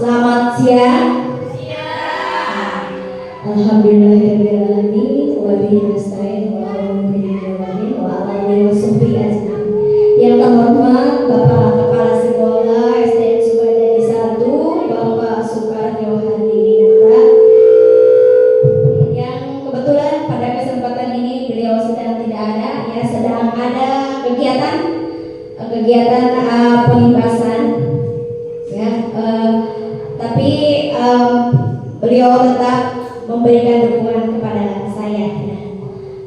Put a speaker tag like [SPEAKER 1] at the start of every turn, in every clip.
[SPEAKER 1] Selamat siang. Alhamdulillahirobbilalamin wa bihi nasta'in wa ala yang terhormat Bapak Kepala Sekolah SDN Sukajadi 1, Bapak Sukaryo Hadinata, yang kebetulan pada kesempatan ini beliau sedang tidak ada, ya, sedang ada kegiatan pengibasan, ya, tapi beliau tetap memberikan dukungan kepada saya.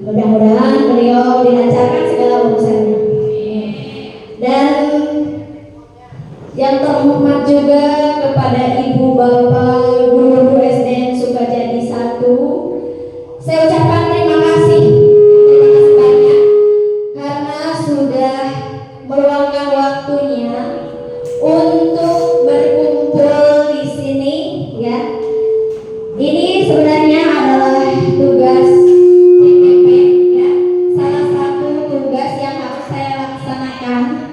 [SPEAKER 1] Mudah-mudahan beliau dilancarkan segala urusannya. Dan yang terhormat juga kepada Ibu Bapak Guru SDN Sukajadi 1, saya ucapkan terima kasih banyak karena sudah meluangkan waktunya untuk berkumpul di sini, ya. Ini sebenarnya adalah tugas CPP, ya, salah satu tugas yang harus saya laksanakan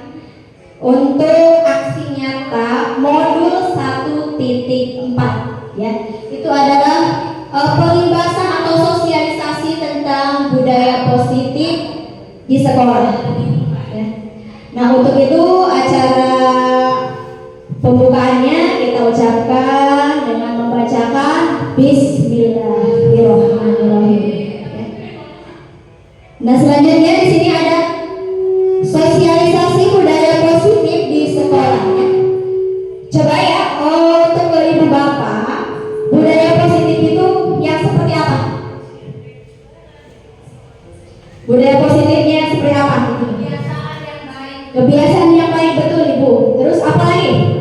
[SPEAKER 1] untuk aksi nyata modul 1.4, ya. Itu adalah pengibasan atau sosialisasi tentang budaya positif di sekolah, ya. Nah, untuk itu acara pembukaannya kita ucapkan dengan membacakan Bismillahirrahmanirrahim. Nah, selanjutnya di sini ada sosialisasi budaya positif di sekolah. Coba ya, untuk ibu bapak, budaya positif itu yang seperti apa? Budaya positifnya yang seperti apa? Kebiasaan yang baik, betul Ibu. Terus apa lagi?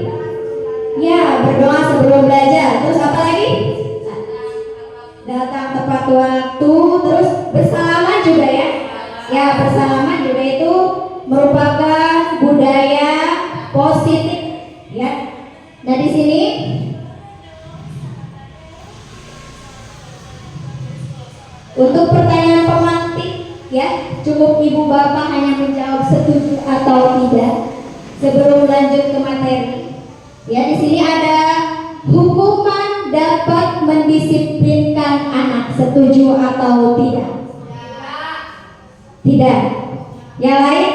[SPEAKER 1] Ya, berdoa sebelum belajar. Terus apa lagi? Datang tepat waktu. Terus bersalaman juga, ya. Ya, bersalaman juga itu merupakan budaya positif, ya. Nah, di sini untuk pertanyaan pemantik, ya, cukup ibu bapak hanya menjawab setuju atau tidak sebelum lanjut ke materi. Ya, di sini ada hukuman dapat mendisiplinkan anak, setuju atau tidak? Tidak. Yang lain?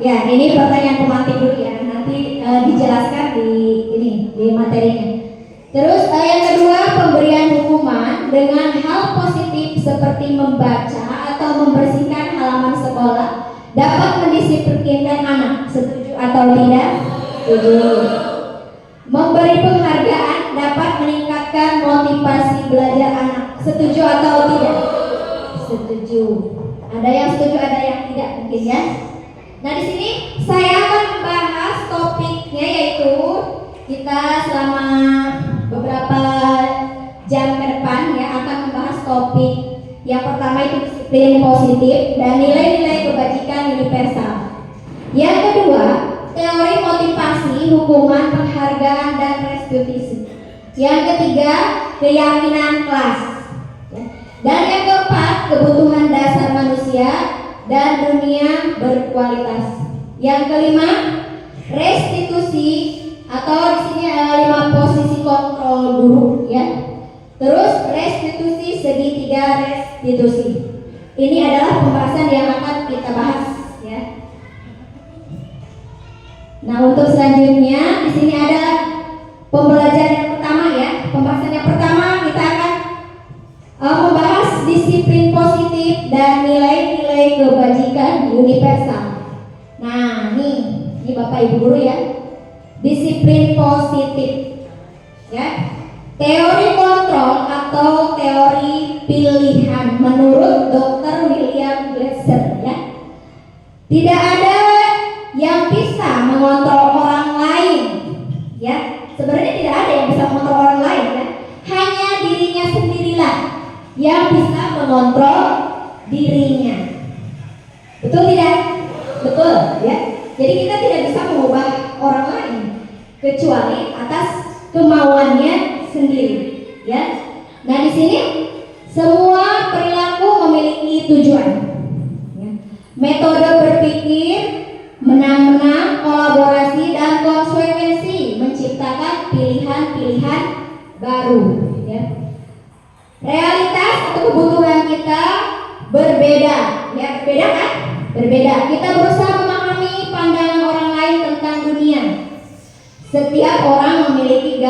[SPEAKER 1] Ya, ini pertanyaan pemantik dulu, ya. Nanti dijelaskan di materinya. Terus yang kedua, pemberian hukuman dengan hal positif seperti membaca atau membersihkan halaman sekolah dapat mendisiplinkan anak, setuju atau tidak? Setuju. Memberi penghargaan dapat meningkatkan motivasi belajar anak, setuju atau tidak? Setuju. Ada yang setuju, ada yang tidak, mungkin, ya. Nah, di sini saya akan membahas topiknya, yaitu kita selama beberapa jam ke depan, ya, akan membahas topik yang pertama itu disiplin positif dan nilai-nilai kebajikan universal. Yang kedua, teori motivasi, hukuman, penghargaan, dan restitusi. Yang ketiga, keyakinan kelas, ya. Dan yang keempat, kebutuhan dasar manusia dan dunia berkualitas. Yang kelima, restitusi, atau di sini ada 5 posisi kontrol guru, ya. Terus restitusi, segitiga restitusi. Ini adalah pembahasan yang akan kita bahas, ya. Nah, untuk selanjutnya di sini ada pembelajaran yang pertama, ya. Pembahasan yang pertama kita akan membahas disiplin positif dan nilai-nilai kebajikan universal. Nah, ini Bapak Ibu guru, ya. Disiplin positif, ya. Teori kontrol atau teori pilihan menurut Dr. William Glasser, ya. Tidak ada yang bisa mengontrol orang lain, ya. Sebenarnya tidak ada yang bisa mengontrol orang lain, ya. Hanya dirinya sendirilah yang bisa mengontrol dirinya. Betul tidak? Betul, ya. Jadi kita tidak bisa mengubah orang lain kecuali atas kemauannya sendiri, ya. Nah, di sini semua perilaku memiliki tujuan, ya. Metode berpikir, menang-menang, kolaborasi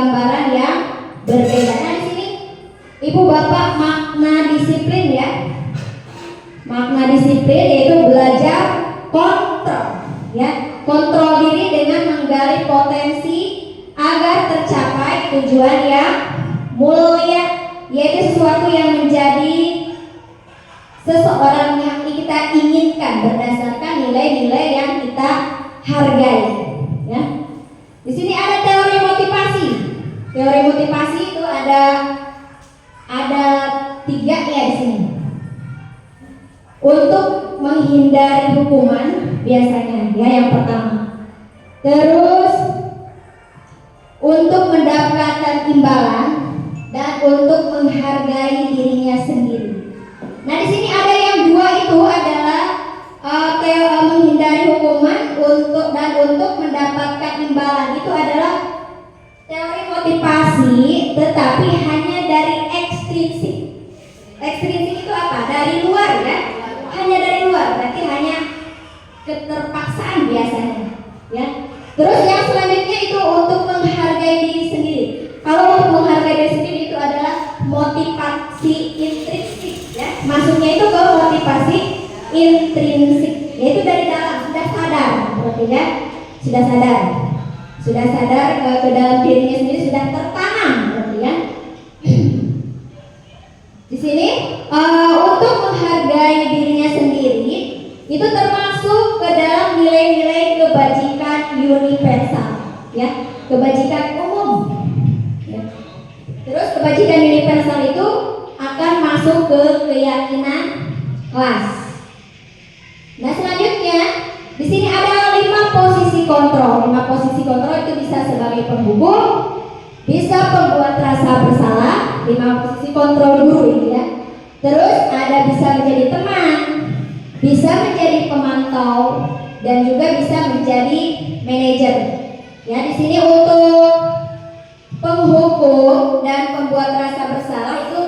[SPEAKER 1] gambaran yang berbeda. Nah, di sini Ibu Bapak makna disiplin ya. Makna disiplin yaitu belajar kontrol ya. Kontrol diri dengan menggali potensi agar tercapai tujuan yang mulia, yaitu sesuatu yang menjadi seseorang yang kita inginkan berdasarkan nilai-nilai yang kita hargai ya. Di sini ada teori motivasi. Teori motivasi itu ada 3 ya di sini. Untuk menghindari hukuman biasanya ya yang pertama. Terus untuk mendapatkan imbalan dan untuk menghargai dirinya sendiri. Nah, di sini ada yang 2 itu adalah menghindari hukuman untuk mendapatkan imbalan. Itu adalah teori motivasi, tetapi hanya dari ekstrinsik. Ekstrinsik itu apa? Dari luar ya. Hanya dari luar, berarti hanya keterpaksaan biasanya ya. Terus yang selanjutnya itu untuk menghargai diri sendiri. Kalau untuk menghargai diri sendiri itu adalah motivasi intrinsik ya. Masuknya itu ke motivasi intrinsik, yaitu dari dalam, sudah sadar berarti ya. Sudah sadar ke dalam dirinya sendiri, sudah tertanam berarti ya. Di sini untuk menghargai dirinya sendiri itu termasuk ke dalam nilai-nilai kebajikan universal ya, kebajikan umum ya. Terus kebajikan universal itu akan masuk ke keyakinan kelas. Nah, selanjutnya di sini ada 5 posisi kontrol. 5 posisi kontrol itu bisa sebagai penghubung, bisa pembuat rasa bersalah. 5 posisi kontrol guru ini ya. Terus ada bisa menjadi teman, bisa menjadi pemantau, dan juga bisa menjadi manajer. Ya, di sini untuk penghukum dan pembuat rasa bersalah itu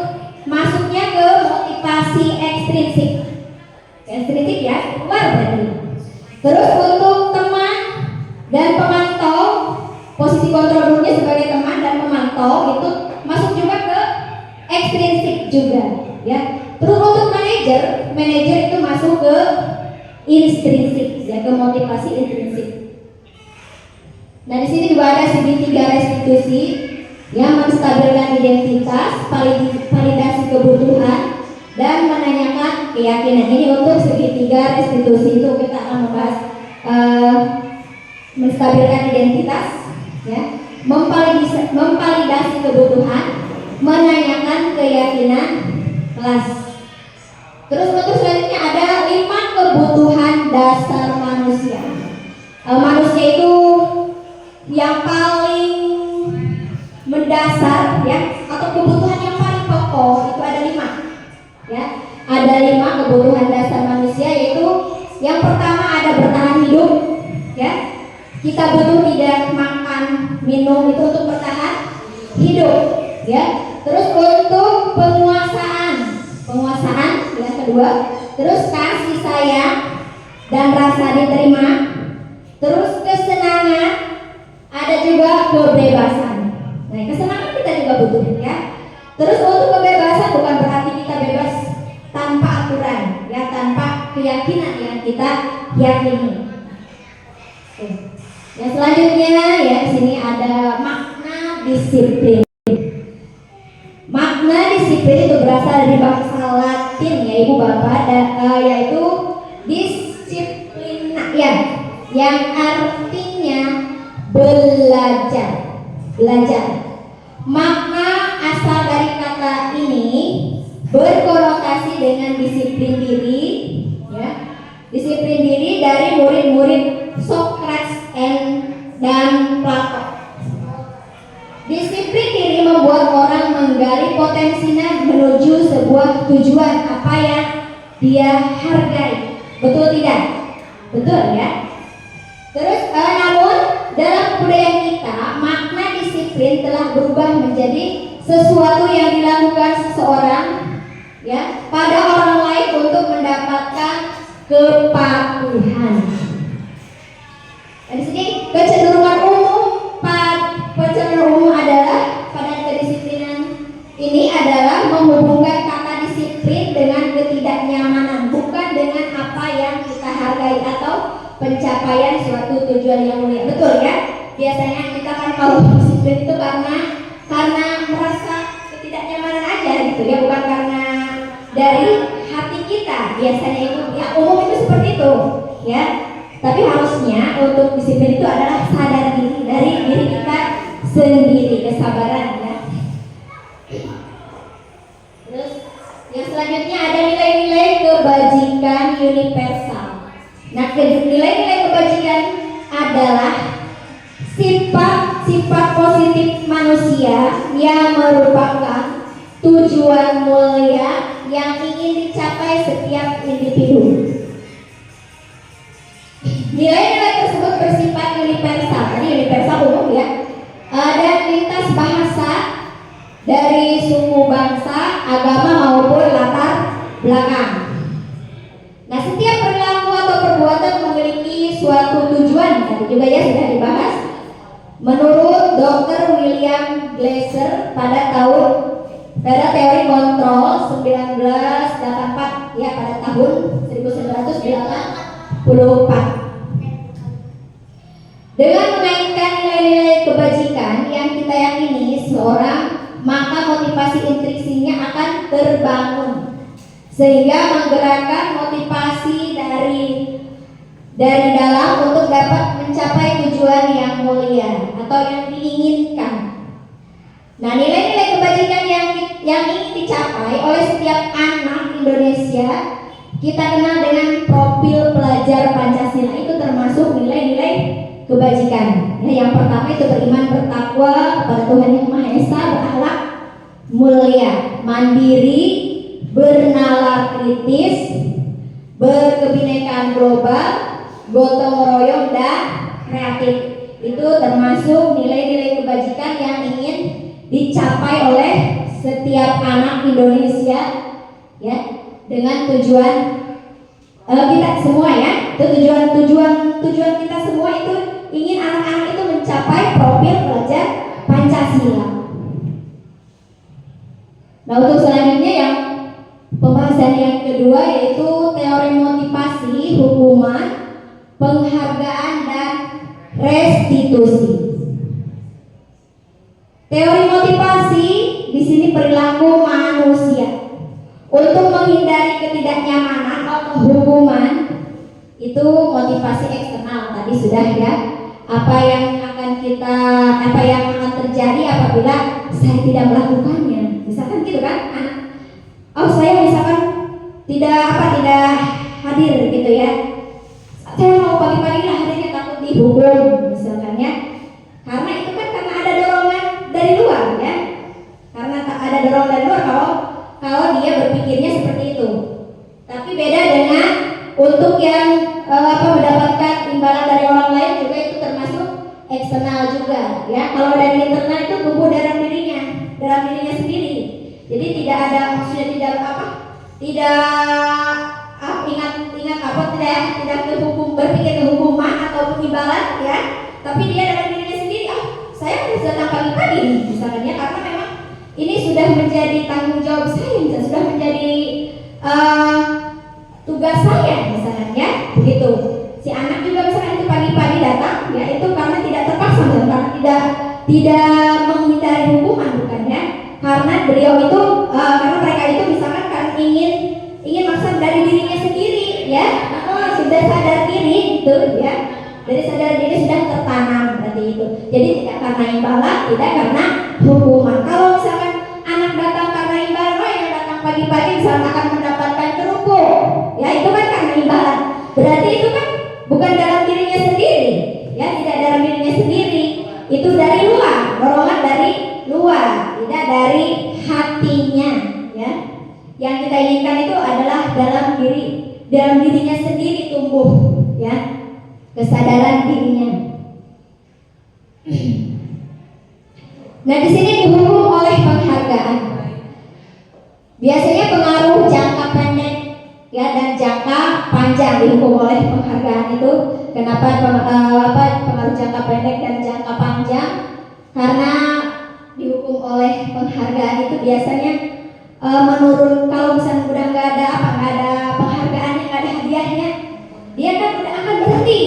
[SPEAKER 1] masuknya ke motivasi ekstrinsik. Ekstrinsik ya, luar berarti. Terus untuk teman dan pemantau, posisi kontrol gurunya sebagai teman dan pemantau itu masuk juga ke ekstrinsik juga ya. Terus untuk manajer itu masuk ke intrinsik ya, ke motivasi intrinsik. Nah, di sini juga ada segitiga restitusi yang menstabilkan identitas, validasi kebutuhan, dan menanyakan keyakinan. Ini untuk segitiga restitusi itu kita akan membahas menstabilkan identitas ya, memvalidasi kebutuhan, menanyakan keyakinan kelas. Terus untuk selanjutnya ada 5 kebutuhan dasar manusia. Manusia itu yang paling mendasar ya, atau kebutuhan yang paling pokok itu ada 5 ya. Ada 5 kebutuhan dasar manusia, yaitu yang pertama ada bertahan hidup ya. Kita butuh tidak makan, minum itu untuk bertahan hidup ya. Terus untuk penguasaan yang kedua. Terus kasih sayang dan rasa diterima. Terus kesenangan, ada juga kebebasan. Nah, kesenangan kita juga butuh ya. Terus untuk kebebasan bukan berarti kita bebas tanpa aturan ya, tanpa keyakinan yang kita yakini. Oke. Yang selanjutnya ya, di sini ada makna disiplin. Makna disiplin itu berasal dari bahasa Latin ya Ibu Bapak, yaitu disiplina ya, yang artinya belajar. Makna asal dari kata ini berkonotasi dengan disiplin diri ya. Disiplin diri dari murid-murid Socrates dan Plato. Disiplin diri membuat orang menggali potensinya menuju sebuah tujuan apa yang dia hargai. Betul tidak? Betul ya. Terus namun dalam budaya kita makna disiplin telah berubah menjadi sesuatu yang dilakukan seseorang ya pada orang lain untuk mendapatkan kepatuhan. Nah, di sini kecenderungan umum adalah pencapaian suatu tujuan yang mulia. Betul ya? Biasanya kita kan kalau disiplin itu karena merasa ketidaknyamanan aja gitu ya, bukan karena dari hati kita. Biasanya itu ya umum itu seperti itu ya. Tapi harusnya untuk disiplin itu adalah sadar diri dari diri kita sendiri, kesabaran ya. Terus yang selanjutnya ada nilai-nilai kebajikan universal. Nah, nilai-nilai kebajikan adalah sifat-sifat positif manusia yang merupakan tujuan mulia yang ingin dicapai setiap individu. Nilai-nilai tersebut bersifat universal. Tadi universal umum ya. Dan lintas bahasa dari suku, bangsa, agama maupun latar belakang. Nah, setiap perilaku atau perbuatan memiliki suatu tujuan. Tadi juga ya sudah dibahas. Menurut Dr. William Glasser pada teori kontrol 1984 ya, pada tahun 1984. Dengan menaikkan nilai-nilai kebajikan yang kita yakini seorang, maka motivasi intriksinya akan terbangun sehingga menggerakkan motivasi dari dalam untuk dapat mencapai tujuan yang mulia atau yang diinginkan. Nah, nilai-nilai kebajikan yang ingin dicapai oleh setiap anak Indonesia kita kenal dengan profil pelajar Pancasila. Itu termasuk nilai-nilai kebajikan. Nah, yang pertama itu beriman, bertakwa kepada Tuhan Yang Maha Esa, berakhlak mulia, mandiri, bernalar kritis, berkebinekaan global, gotong royong dan kreatif. Itu termasuk nilai-nilai kebajikan yang ingin dicapai oleh setiap anak Indonesia ya, dengan tujuan kita semua ya. Itu tujuan kita semua itu ingin anak-anak itu mencapai profil pelajar Pancasila. Nah, untuk selanjutnya yang pembahasan yang kedua yaitu teori motivasi, hukuman, penghargaan dan restitusi. Teori motivasi di sini perilaku manusia untuk menghindari ketidaknyamanan atau hukuman. Itu motivasi eksternal tadi sudah ya. Apa yang akan terjadi apabila saya tidak melakukannya. Misalkan gitu kan, anak, oh saya misalkan tidak hadir gitu ya. Saya mau pagi-pagi hadirnya takut dihukum misalkan ya. Karena itu kan karena ada dorongan dari luar ya. Karena ada dorongan dari luar kalau dia berpikirnya seperti itu. Tapi beda dengan untuk yang mendapatkan imbalan dari orang lain, juga itu termasuk eksternal juga ya. Kalau dari internal itu tumbuh dalam dirinya sendiri. Jadi tidak ada maksudnya tidak berpikir kehukuman ataupun imbalan ya. Tapi dia dalam dirinya sendiri, saya harus datang pagi-pagi misalnya ya, karena memang ini sudah menjadi tanggung jawab saya, sudah menjadi tugas saya misalnya ya, begitu. Si anak juga misalnya itu pagi-pagi datang ya, itu karena tidak terpaksa, karena tidak menghindari hukuman, bukan ya, karena beliau itu karena mereka itu misalkan kan ingin maksud dari dirinya sendiri ya, sudah sadar diri gitu ya, dari sadar diri sudah tertanam berarti itu. Jadi tidak karena imbalan, tidak karena hukuman. Kalau misalkan anak datang karena imbalan, yang datang pagi-pagi misalkan akan mendapatkan kerupuk ya, itu kan karena imbalan, berarti itu kan bukan dalam dirinya sendiri ya, tidak dalam dirinya sendiri, itu dari luar, dorongan dari luar, tidak dari hatinya ya. Yang kita inginkan itu adalah dalam dirinya sendiri tumbuh ya, kesadaran dirinya. Nah, di sini dihukum oleh penghargaan. Biasanya pengaruh jangka pendek ya dan jangka panjang dihukum oleh penghargaan itu. Kenapa pengaruh jangka pendek dan jangka panjang? Karena dihukum oleh penghargaan itu biasanya menurun. Kalau misalnya udah nggak ada penghargaannya, nggak ada hadiahnya, dia kan udah akan berhenti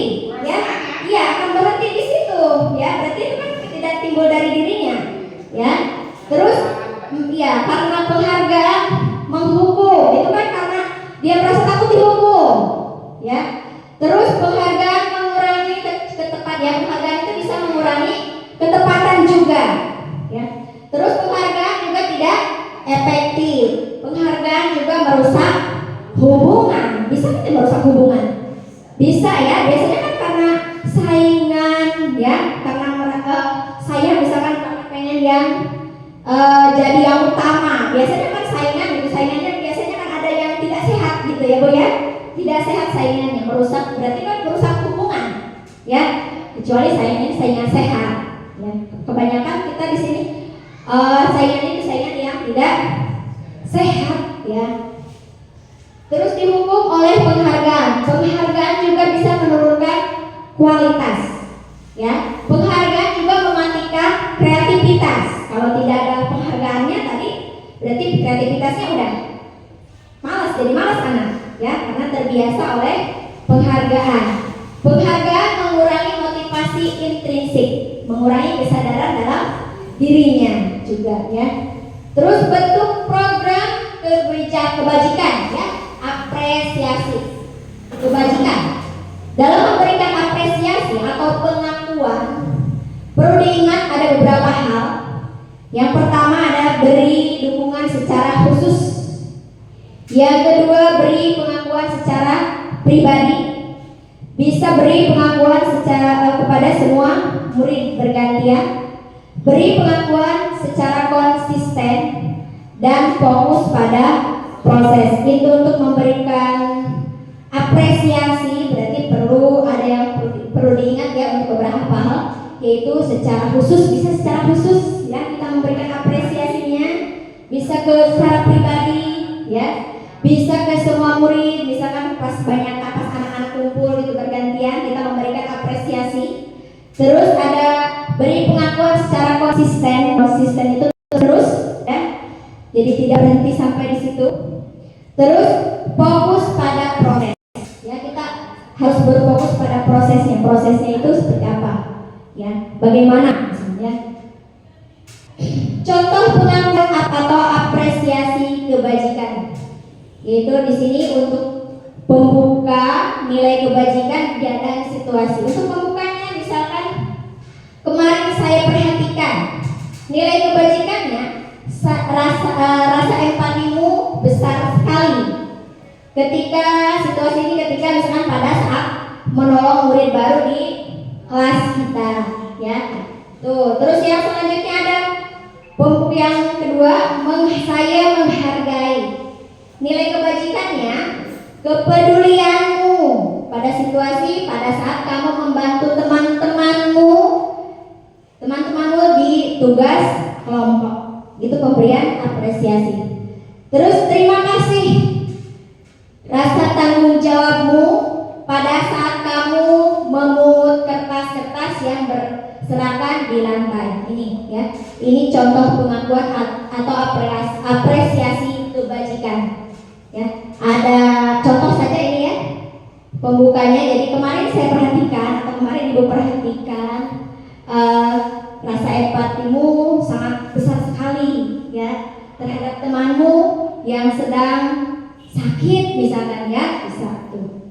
[SPEAKER 1] ya, karena saya misalkan pengen yang jadi yang utama. Biasanya kan saingannya biasanya kan ada yang tidak sehat gitu ya Bu ya. Tidak sehat saingannya, merusak, berarti kan merusak hubungan ya. Kecuali saingan sehat ya. Kebanyakan kita di sini saingan itu saingan yang tidak sehat ya. Terus dihukum oleh penghargaan. Penghargaan juga bisa menurunkan kualitas ya. Penghargaan juga mematikan kreativitas. Kalau tidak ada penghargaannya tadi berarti kreativitasnya udah malas, jadi malas anak ya, karena terbiasa oleh penghargaan. Penghargaan mengurangi motivasi intrinsik, mengurangi kesadaran dalam dirinya juga ya. Terus bentuk program kebajikan ya, apresiasi kebajikan. Dalam memberikan apresiasi atau pengakuan perlu diingat ada beberapa hal. Yang pertama ada beri dukungan secara khusus. Yang kedua beri pengakuan secara pribadi. Bisa beri pengakuan secara kepada semua murid bergantian. Beri pengakuan secara konsisten dan fokus pada proses. Itu untuk memberikan apresiasi berarti perlu ada yang perlu diingat ya untuk beberapa hal, yaitu secara khusus. Bisa secara khusus ya kita memberikan apresiasinya, bisa ke secara pribadi ya, bisa ke semua murid, misalkan pas anak-anak kumpul itu bergantian kita memberikan apresiasi. Terus ada beri pengakuan secara konsisten itu terus ya, jadi tidak berhenti sampai di situ. Terus fokus pada proses ya, kita harus berfokus pada prosesnya itu seperti apa ya, bagaimana misalnya. Contoh pengakuan atau apresiasi kebajikan, yaitu di sini untuk pembuka nilai kebajikan dan situasi. Untuk pembukanya misalkan kemarin saya perhatikan nilai kebajikannya, rasa empatimu besar sekali ketika situasi ini, ketika misalkan pada saat menolong murid baru di kelas kita ya. Tuh, terus yang selanjutnya ada yang kedua, saya menghargai. Nilai kebajikannya kepedulianmu pada situasi, pada saat kamu membantu teman-temanmu di tugas kelompok. Itu pemberian apresiasi. Terus terima kasih, rasa tanggung jawabmu pada saat kamu memungut kertas-kertas yang berserakan di lantai. Ini ya, ini contoh pengakuan atau apresiasi kebajikan ya. Ada contoh saja ini ya pembukanya. Jadi kemarin saya perhatikan atau kemarin ibu perhatikan rasa empatimu sangat besar sekali ya terhadap temanmu yang sedang sakit misalkan ya, bisa tuh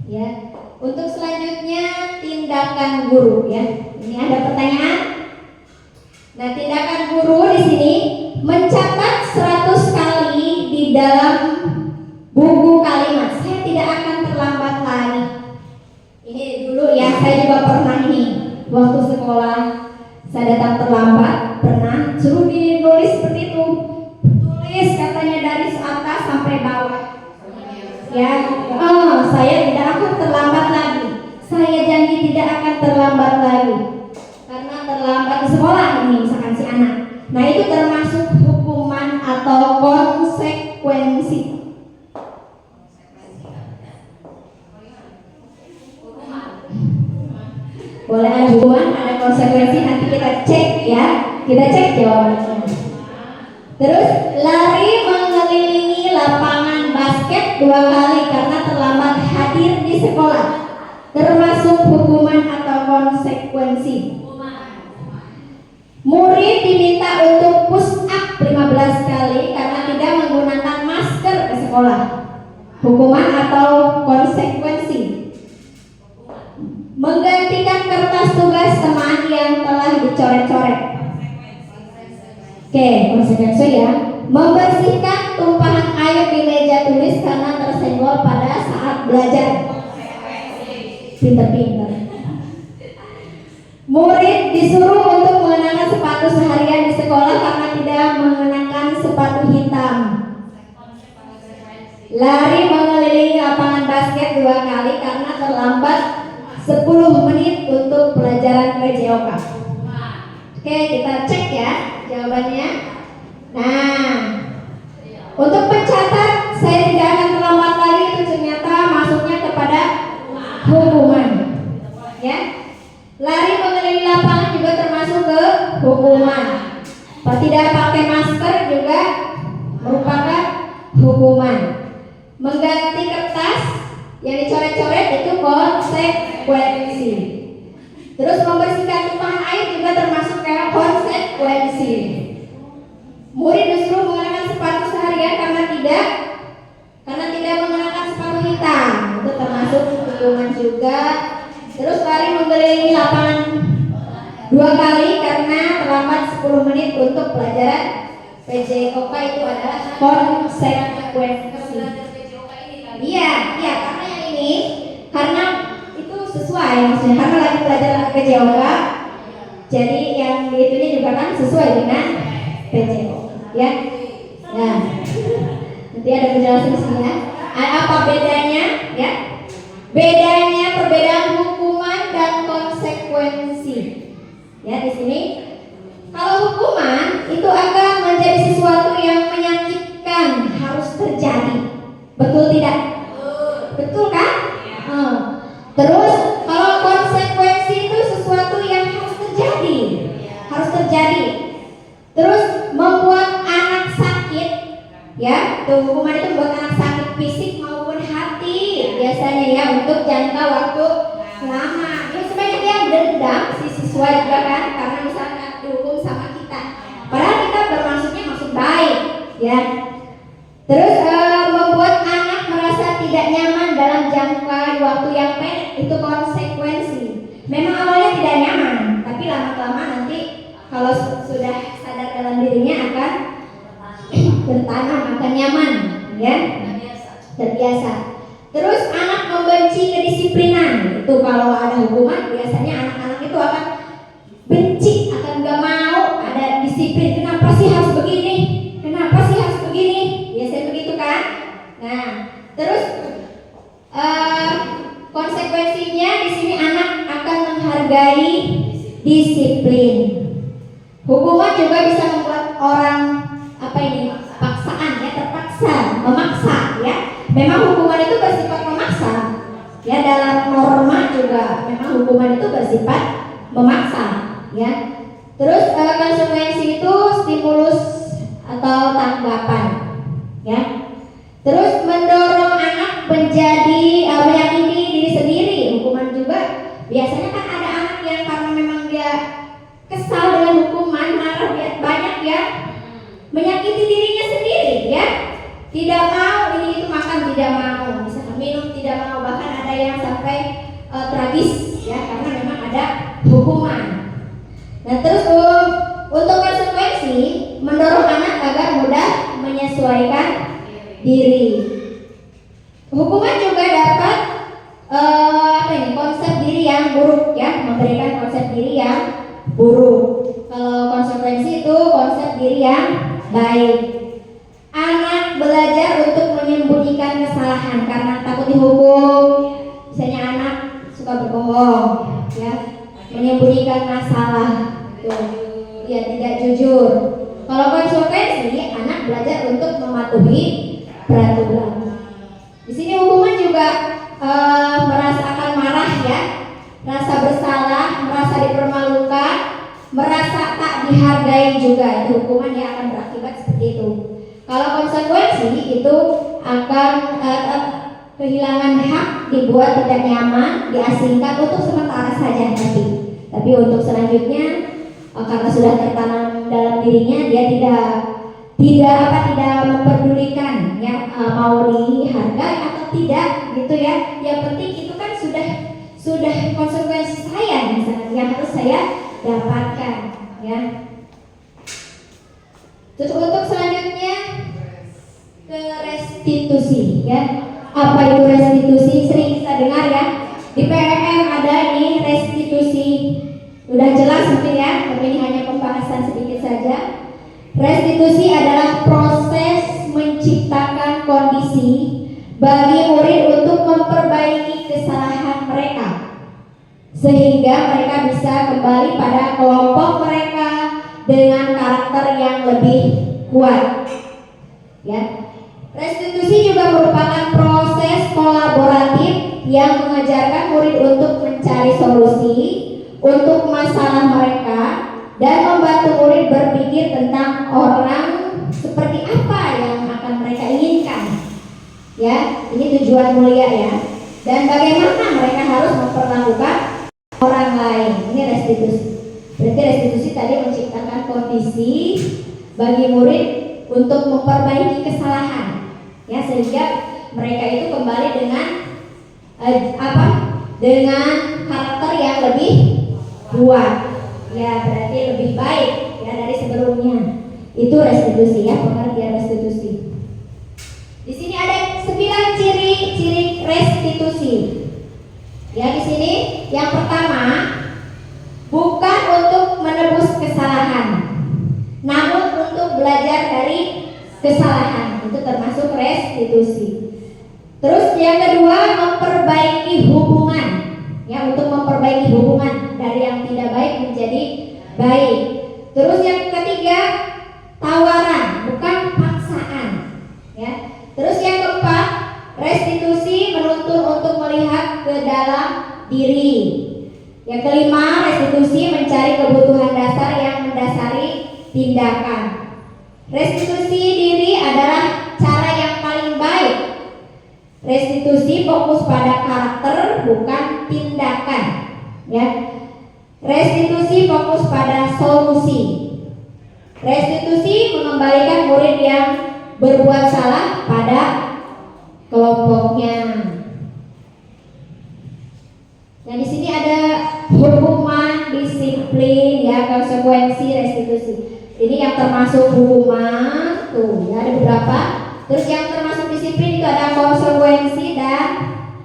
[SPEAKER 1] ya. Untuk selanjutnya tindakan guru ya. Ini ada pertanyaan. Nah, tindakan guru di sini mencatat 100 kali di dalam buku kalimat. Saya tidak akan terlambat lagi. Ini dulu ya, saya juga pernah ini waktu sekolah saya datang terlambat, pernah suruh ditulis seperti itu. Tulis katanya dari atas sampai bawah. Ya, saya tidak akan terlambat lagi. Saya janji tidak akan terlambat lagi. Karena terlambat di sekolah ini misalkan si anak. Nah, itu termasuk hukuman atau konsekuensi. Boleh ada hukuman, ada konsekuensi, nanti kita cek ya. Kita cek jawabannya. Terus lari mengelilingi lapangan basket 2 kali karena terlambat hadir di sekolah, termasuk hukuman atau konsekuensi. Murid diminta untuk push up 15 kali karena tidak menggunakan masker ke sekolah, hukuman atau konsekuensi. Menggantikan kertas tugas teman yang telah dicoret-coret. Oke, konsekuensi ya. Membersihkan tumpahan air di meja tulis karena tersenggol pada saat belajar. pinter-pinter. Murid disuruh untuk mengenakan sepatu seharian di sekolah karena tidak mengenakan sepatu hitam. Lari mengelilingi lapangan basket 2 kali karena terlambat 10 menit untuk pelajaran PJOK. Oke, kita cek ya jawabannya. Nah, untuk pencatat saya tidak akan terlambat lagi, itu ternyata masuknya kepada hukuman. Ya, lari mengelilingi lapangan juga termasuk ke hukuman. Tidak pakai masker juga merupakan hukuman. Mengganti kertas yang dicoret-coret itu konsekuensi. Terus membersihkan tumpahan air juga termasuk kayak konsekuensi. Murid disuruh mengenakan sepatu seharian karena tidak mengenakan sepatu hitam, itu termasuk hukuman juga. Terus lari mengelilingi lapangan 2 kali karena terlambat 10 menit untuk pelajaran PJOK, itu adalah konsekuensi. Iya, karena yang ini karena itu sesuai maksudnya, karena lagi pelajaran PJOK, jadi yang itunya juga kan sesuai dengan PJOK, ya. Nah, nanti ada penjelasan di sini ya. Apa bedanya, ya? Bedanya perbedaan hukuman dan konsekuensi. Ya, di sini kalau hukuman itu akan menjadi sesuatu yang menyakitkan, harus terjadi. Betul tidak? Betul kan? Terus kalau konsekuensi itu sesuatu yang harus terjadi. Terus membuat anak sakit, ya. Tuh, hukuman itu membuat anak sakit fisik maupun hati biasanya ya, untuk jangka waktu lama. Ya, sebanyak yang dendam si siswa juga kan, karena misalnya dihukum sama kita, padahal kita bermaksudnya maksud baik, ya. Terus membuat anak merasa tidak nyaman dalam jangka waktu yang pendek, itu konsekuensi. Memang awalnya tidak nyaman, tapi lama-lama nanti kalau sudah sadar dalam dirinya akan bertanam, akan nyaman, ya, terbiasa. Terus anak membenci kedisiplinan, itu kalau ada hukuman biasanya anak-anak itu akan benci, akan gak mau ada disiplin. Kenapa sih harus begini? Biasanya begitu kan? Nah, terus konsekuensinya di sini anak akan menghargai disiplin. Hukuman juga bisa membuat orang paksaan, ya, terpaksa, memaksa, ya. Memang hukuman itu bersifat memaksa, ya, dalam norma juga memang hukuman itu bersifat memaksa, ya. Terus konsekuensi itu stimulus atau tanggapan, ya. Terus mendorong anak menjadi meyakini diri sendiri. Hukuman juga biasanya kan ada anak yang karena memang dia kesal dengan hukuman, marah banyak, ya, menyakiti dirinya sendiri, ya. Tidak mau ini itu makan, tidak mau, misalkan minum tidak mau, bahkan ada yang sampai tragis, ya, karena memang ada hukuman. Nah, terus untuk konsekuensi mendorong anak agar mudah menyesuaikan diri. Hukuman juga dapat konsep diri yang buruk, ya, memberikan konsep diri yang buruk. Kalau konsekuensi itu konsep diri yang baik. Anak belajar untuk menyembunyikan kesalahan karena takut dihukum. Misalnya anak suka berbohong, ya, menyembunyikan masalah, ya, tidak jujur. Kalau konsekuensi, anak belajar untuk mematuhi peraturan. Di sini hukuman juga merasakan marah, ya, rasa bersalah, merasa dipermalukan, merasa tak dihargai juga. Itu hukuman yang akan berakibat seperti itu. Kalau konsekuensi itu akan kehilangan hak, dibuat tidak nyaman, diasingkan untuk sementara saja tapi untuk selanjutnya karena sudah tertanam dalam dirinya, dia tidak memperdulikan, ya, mau dihargai atau tidak, gitu, ya. Yang penting itu kan sudah konsekuensi saya misalnya yang harus saya dapatkan, ya. Terus untuk selanjutnya ke restitusi, ya. Apa itu restitusi? Sering kita dengar, ya, di PRR Udah jelas mungkin ya, tapi ini hanya pembahasan sedikit saja. Restitusi adalah proses menciptakan kondisi bagi murid untuk memperbaiki kesalahan mereka sehingga mereka bisa kembali pada kelompok mereka dengan karakter yang lebih kuat. Ya. Restitusi juga merupakan proses kolaboratif yang mengajarkan murid untuk mencari solusi untuk masalah mereka dan membantu murid berpikir tentang orang seperti apa yang akan mereka inginkan. Ya, ini tujuan mulia ya. Dan bagaimana mereka harus memperlakukan orang lain. Ini restitusi. Berarti restitusi tadi menciptakan kondisi bagi murid untuk memperbaiki kesalahan. Ya, sehingga mereka itu kembali dengan dengan karakter yang lebih kuat. Ya, berarti lebih baik ya dari sebelumnya. Itu restitusi ya, pengertian restitusi. Di sini ada 9 ciri-ciri restitusi. Ya, di sini yang pertama, bukan untuk menebus kesalahan, namun untuk belajar dari kesalahan. Itu termasuk restitusi. Terus yang kedua, memperbaiki hubungan. Ya, untuk memperbaiki hubungan dari yang tidak baik menjadi baik. Terus yang ketiga, tawaran, bukan paksaan. Ya. Terus yang keempat, restitusi menuntun untuk melihat ke dalam diri. Yang kelima, restitusi mencari kebutuhan dasar yang mendasari tindakan. Restitusi diri adalah cara yang paling baik. Restitusi fokus pada karakter, bukan tindakan. Ya. Restitusi fokus pada solusi. Restitusi mengembalikan murid yang berbuat salah pada kelompoknya. Nah, di sini ada hukuman, disiplin, ya, konsekuensi restitusi. Ini yang termasuk hukuman, tuh, ya, ada beberapa. Terus yang termasuk disiplin itu ada konsekuensi dan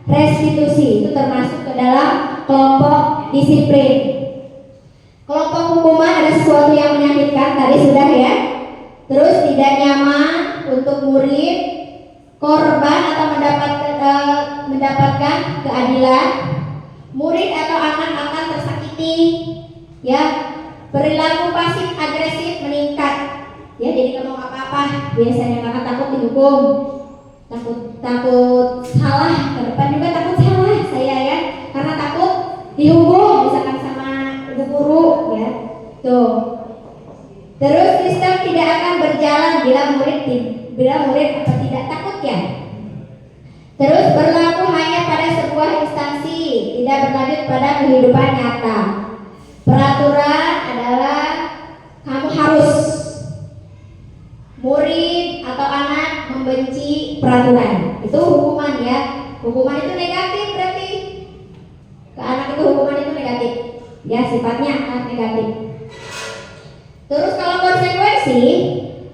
[SPEAKER 1] restitusi. Itu termasuk ke dalam kelompok disiplin. Kelompok hukuman ada sesuatu yang menyakitkan, tadi sudah ya. Terus tidak nyaman untuk murid, korban atau mendapatkan keadilan, murid atau anak akan tersakiti, ya. Perilaku pasif agresif meningkat, ya. Jadi ngomong apa-apa biasanya karena takut dihukum, takut salah, ke depan juga takut salah saya ya, karena takut dihukum misalkan sama ibu guru, ya. Tuh. Terus sistem tidak akan berjalan bila murid tidak takut ya. Terus berlaku hanya pada sebuah instansi, tidak berlanjut pada kehidupan nyata. Peraturan adalah kamu harus, murid atau anak membenci peraturan. Itu hukuman ya. Hukuman itu negatif berarti. Ke anak itu hukuman itu negatif. Ya, sifatnya akan negatif. Terus kalau konsekuensi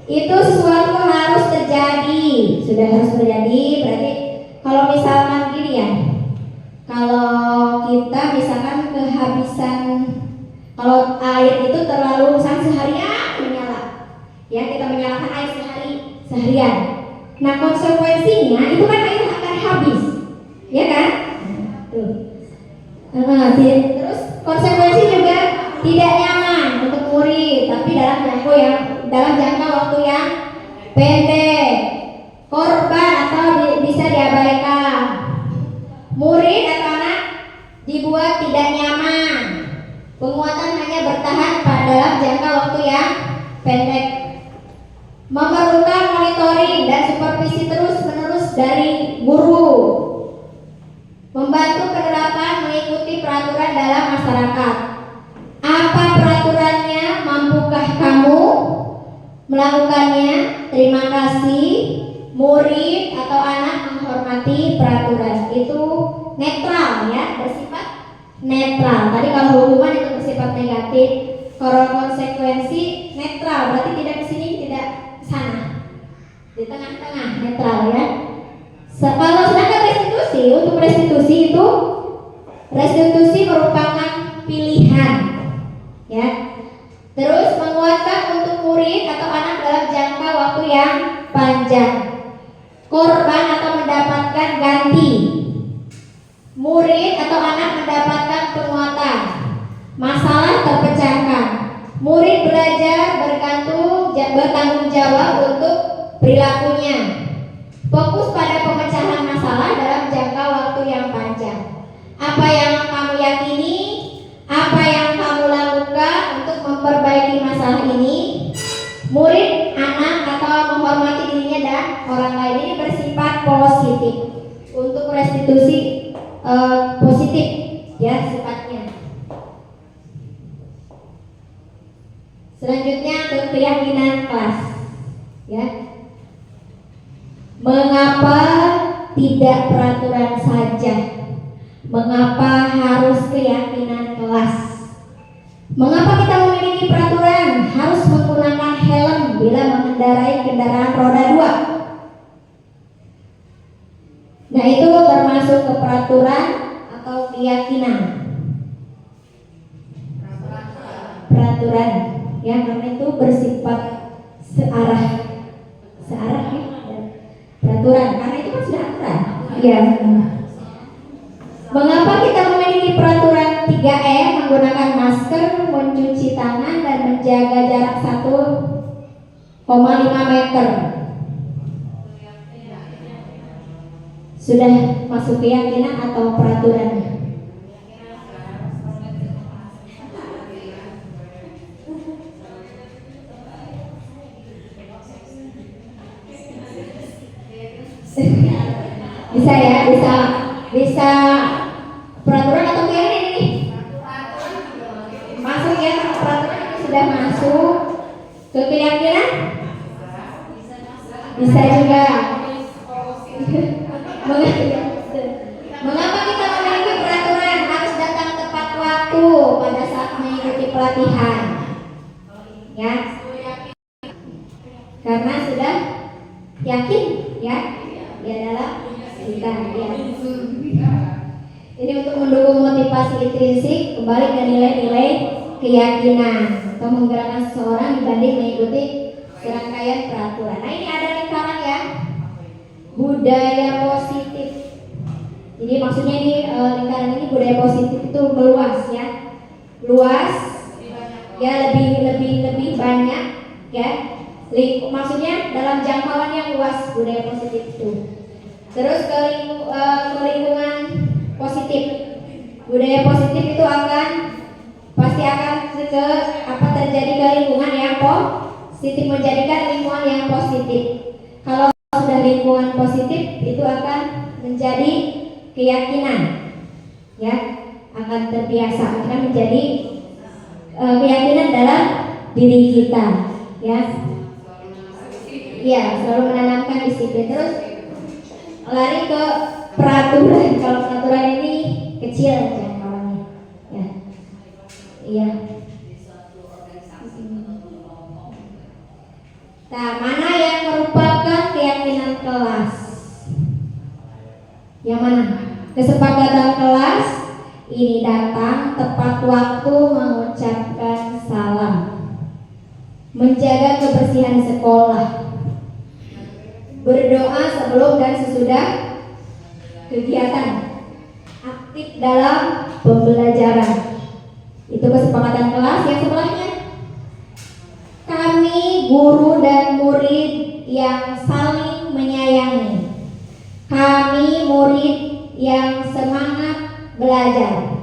[SPEAKER 1] itu sesuatu harus terjadi, sudah harus terjadi. Berarti kalau misalkan gini ya, kalau kita misalkan kehabisan, kalau air itu terlalu seharian menyala, ya kita menyalakan air seharian. Nah, konsekuensinya itu kan air akan habis, ya kan? Tuh. Terus konsekuensi juga tidak nyaman untuk murid, tapi dalam jangka waktu yang pendek. Korban atau bisa diabaikan. Murid atau anak dibuat tidak nyaman. Penguatan hanya bertahan dalam jangka waktu yang pendek. Memerlukan monitoring dan supervisi terus-menerus dari guru. Membantu penerapan mengikuti peraturan dalam masyarakat. Apa peraturannya? Mampukah kamu melakukannya? Terima kasih. Murid atau anak menghormati peraturan. Itu netral ya, bersifat netral. Tadi kalau hukuman itu bersifat negatif, kalau konsekuensi netral, berarti tidak ke sini, tidak ke sana, di tengah-tengah, netral ya. Kalau sedangkan restitusi, untuk restitusi itu restitusi merupakan pilihan. Ya. Terus menguatkan untuk murid atau anak dalam jangka waktu yang panjang. Korban atau mendapatkan ganti. Murid atau anak mendapatkan penguatan. Masalah terpecahkan. Murid belajar bertanggung jawab untuk perilakunya. Fokus pada pemecahan masalah dalam jangka waktu yang panjang. Apa yang kamu yakini, apa yang kamu lakukan untuk memperbaiki masalah ini. Murid, anak atau menghormati dirinya dan orang lain ini bersifat positif. Untuk restitusi positif ya sifatnya. Selanjutnya ke keyakinan kelas ya. Mengapa tidak peraturan saja? Mengapa harus keyakinan kelas? Mengapa kita memiliki peraturan harus menggunakan helm bila mengendarai kendaraan roda 2? Nah, itu termasuk ke peraturan atau keyakinan. Peraturan ya, karena itu bersifat searah ya. Peraturan, karena itu kan sudah aturan. Iya. Mengapa kita memiliki peraturan 3M, menggunakan masker, mencuci tangan, dan menjaga jarak 1,5 meter? Sudah masuk keyakinan atau peraturan? Bisa ya, bisa peraturan atau keyakinan ini? Masuk ya, peraturan ini sudah masuk ke keyakinan? Bisa juga. Mengapa kita memiliki peraturan harus datang tepat waktu pada saat mengikuti pelatihan? Ya, karena sudah yakin ya di dalam kita ya. Ini untuk mendukung motivasi intrinsik kembali ke nilai-nilai keyakinan atau menggerakkan seseorang dibanding mengikuti serangkaian peraturan. Nah, ini ada lingkaran ya, budaya positif. Jadi maksudnya ini lingkaran ini budaya positif itu meluas ya, luas ya, lebih banyak ya. Maksudnya dalam jangkauan yang luas budaya positif itu. Terus ke lingkungan positif. Budaya positif itu pasti akan terjadi ke lingkungan yang positif, menjadikan lingkungan yang positif. Kalau sudah lingkungan positif itu akan menjadi keyakinan ya, akan terbiasa, akan menjadi keyakinan dalam diri kita ya. Iya, selalu menanamkan disiplin. Terus lari ke peraturan. Kalau peraturan ini kecil jangkauannya ya. Iya. Nah, mana yang merupakan keyakinan kelas? Yang mana? Kesepakatan kelas ini datang tepat waktu mengucapkan salam, menjaga kebersihan sekolah, berdoa sebelum dan sesudah kegiatan, aktif dalam pembelajaran. Itu kesepakatan kelas. Yang sebelahnya, kami guru dan murid yang saling menyayangi, kami murid yang semangat belajar,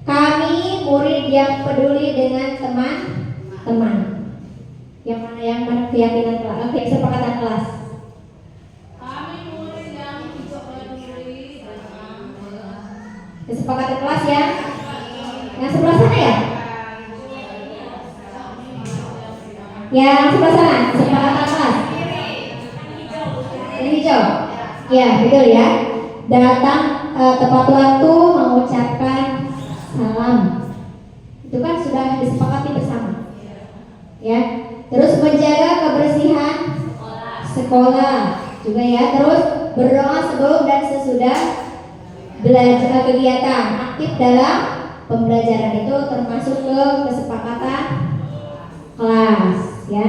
[SPEAKER 1] kami murid yang peduli dengan teman-teman. Yang mana keyakinan kelas? Oke, kesepakatan kelas. Kesepakatan kelas ya. Yang sebelah sana ya? Yang sebelah sana, kesepakatan kelas. Yang hijau. Ya, betul ya. Datang tepat waktu mengucapkan salam. Itu kan sudah disepakati bersama. Ya. Terus menjaga kebersihan sekolah juga ya. Terus berdoa sebelum dan sesudah belajar kegiatan, aktif dalam pembelajaran itu termasuk ke kesepakatan kelas ya.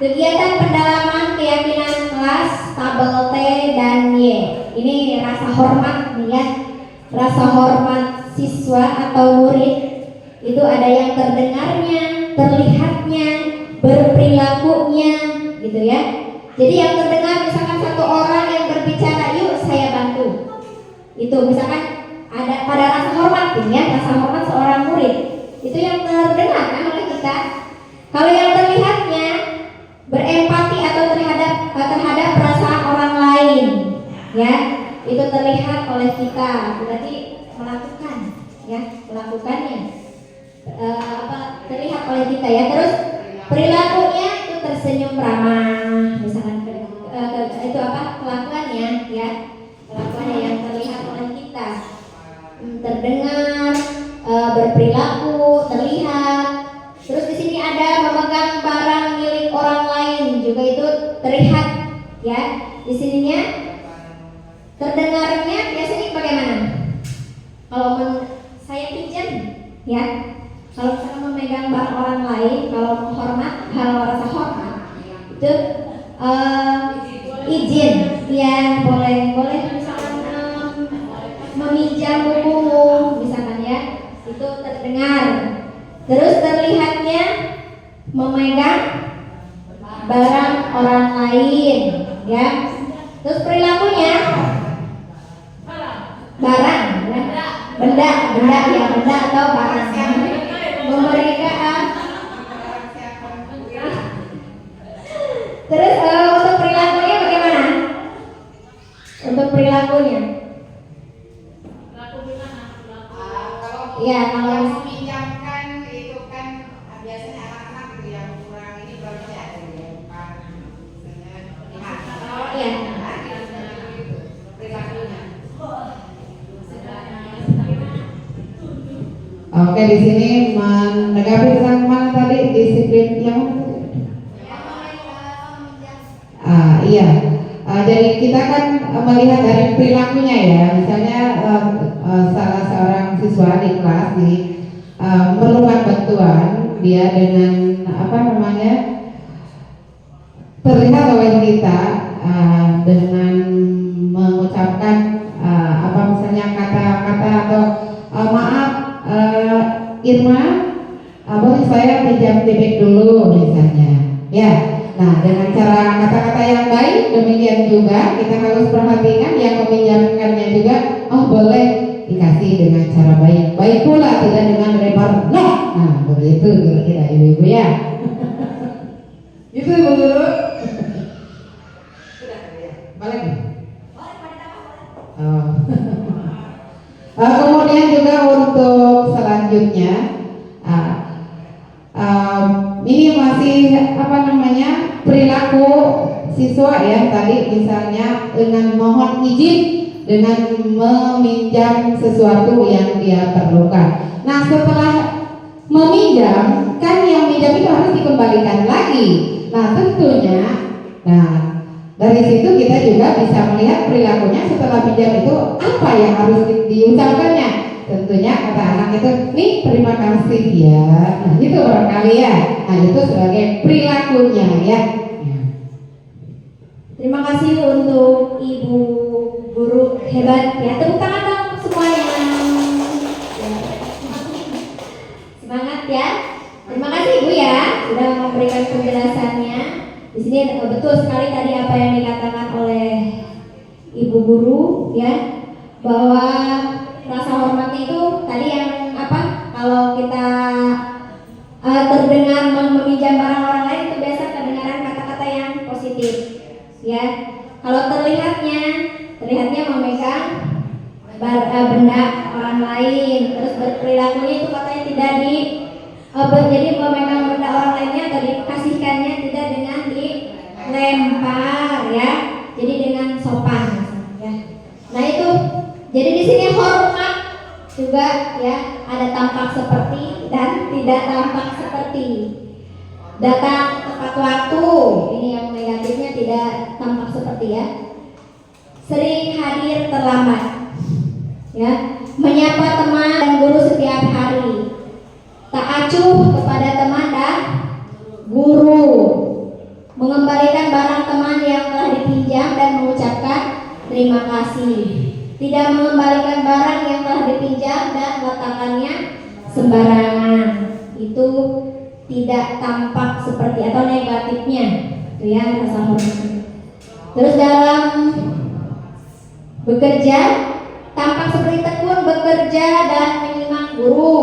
[SPEAKER 1] Kegiatan pendalaman keyakinan kelas tabel T dan Y. Ini rasa hormat nih ya. Rasa hormat siswa atau murid itu ada yang terdengarnya, terlihatnya, berperilakunya gitu ya. Jadi yang terdengar misalkan satu orang yang berbicara, yuk saya bantu. Itu misalkan ada pada rasa hormat nih ya, rasa hormat seorang murid. Itu yang terdengar kan oleh kita. Kalau yang terlihatnya berempati atau terhadap perasaan orang lain ya, itu terlihat oleh kita, berarti melakukannya terlihat oleh kita ya. Terus perilakunya itu tersenyum ramah misalkan, itu kelakuannya ya, kelakuannya yang terlihat oleh kita, terdengar, berperilaku, terlihat. Terus di sini ada memegang barang milik orang lain, juga itu terlihat ya. Di sininya terdengarnya biasanya bagaimana? Kalau saya pinjam ya, kalau misalkan memegang barang orang lain, kalau menghormat, kalau rasa hormat itu izin ya, boleh misalkan meminjam bukumu misalkan ya, itu terdengar. Terus terlihatnya memegang barang orang lain ya. Terus perilakunya barang ya. benda atau barang memberikan. Terus untuk perilakunya bagaimana? Untuk perilakunya ya, kalau
[SPEAKER 2] meminjamkan itu kan biasanya anak-anak gitu yang kurang ini belum ya,
[SPEAKER 3] Oke, di sini menanggapi tentang mana tadi disiplin yang iya. Jadi kita kan melihat dari perilakunya ya, misalnya salah seorang siswa di kelas memerlukan bantuan, dia dengan terlihat oleh kita dengan mengucapkan misalnya kata-kata atau maaf Irma, boleh saya pinjam tibik dulu misalnya ya. Nah, dengan cara kata-kata yang baik, demikian juga kita harus perhatikan yang meminjamkannya juga, boleh dikasih dengan cara baik. Baik pula, tidak dengan lebar nah begitu kira-kira ibu-ibu ya. Itu ibu guru. Sudah ya. Balik. Kemudian juga untuk selanjutnya ini masih perilaku siswa ya, tadi misalnya dengan mohon izin, dengan meminjam sesuatu yang dia perlukan. Nah, setelah meminjam kan yang minjam itu harus dikembalikan lagi. Nah, tentunya dari situ kita juga bisa melihat perilakunya setelah pinjam itu apa yang harus diucapkannya. Tentunya kata anak itu, nih terima kasih ya. Nah, itu barangkali ya. Nah, itu sebagai perilakunya ya.
[SPEAKER 1] Terima kasih untuk Ibu Guru hebat ya. Tepuk tangan dong semuanya. Semangat ya. Terima kasih Ibu ya sudah memberikan penjelasannya. Di sini betul sekali tadi apa yang dikatakan oleh Ibu Guru ya, bahwa rasa hormatnya itu tadi yang kalau kita terdengar meminjam barang orang lain itu biasa kedengaran kata-kata yang positif ya. Kalau terlihatnya memegang benda orang lain, terus berperilakunya itu katanya tidak jadi memegang benda orang lainnya atau dikasihkannya tidak dengan dilempar ya, jadi dengan sopan ya. Nah itu, jadi di sini hormat juga ya, ada tampak seperti dan tidak tampak seperti. Datang tepat waktu, ini yang negatifnya tidak tampak seperti ya. sering hadir terlambat, ya, menyapa teman dan guru setiap hari, tak acuh kepada teman dan guru, mengembalikan barang teman yang telah dipinjam dan mengucapkan terima kasih, tidak mengembalikan barang yang telah dipinjam dan meletakkannya sembarangan. Itu tidak tampak seperti atau negatifnya, itu ya rasa hormat. Terus dalam bekerja tampak seperti tekun bekerja dan menyimak guru.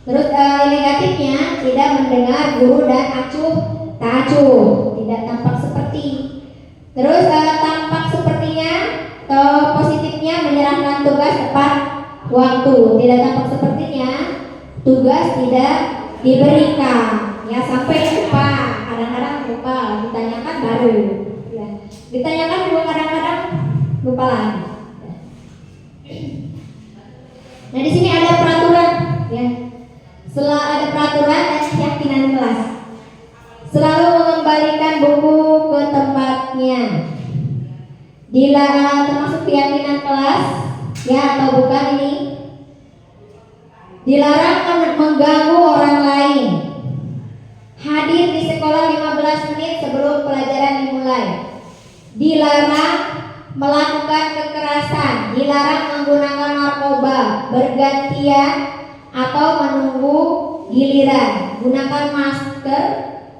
[SPEAKER 1] Terus negatifnya tidak mendengar guru dan acuh tak acuh, tidak tampak seperti. Terus tampak sepertinya atau positifnya menyerahkan tugas tepat waktu, tidak tampak sepertinya tugas tidak diberikan, ya, sampai lupa, kadang-kadang lupa, ditanyakan baru, ya, ditanyakan juga kadang-kadang lupa lagi. Nah di sini ada peraturan, ya, setelah ada peraturan dan keyakinan kelas, selalu mengembalikan buku ke tempatnya, dilarang, termasuk keyakinan kelas, ya, atau bukan ini, dilarang mengganggu orang lain, hadir di sekolah 15 menit sebelum pelajaran dimulai, dilarang melakukan kekerasan, dilarang menggunakan narkoba, bergantian atau menunggu giliran, gunakan masker,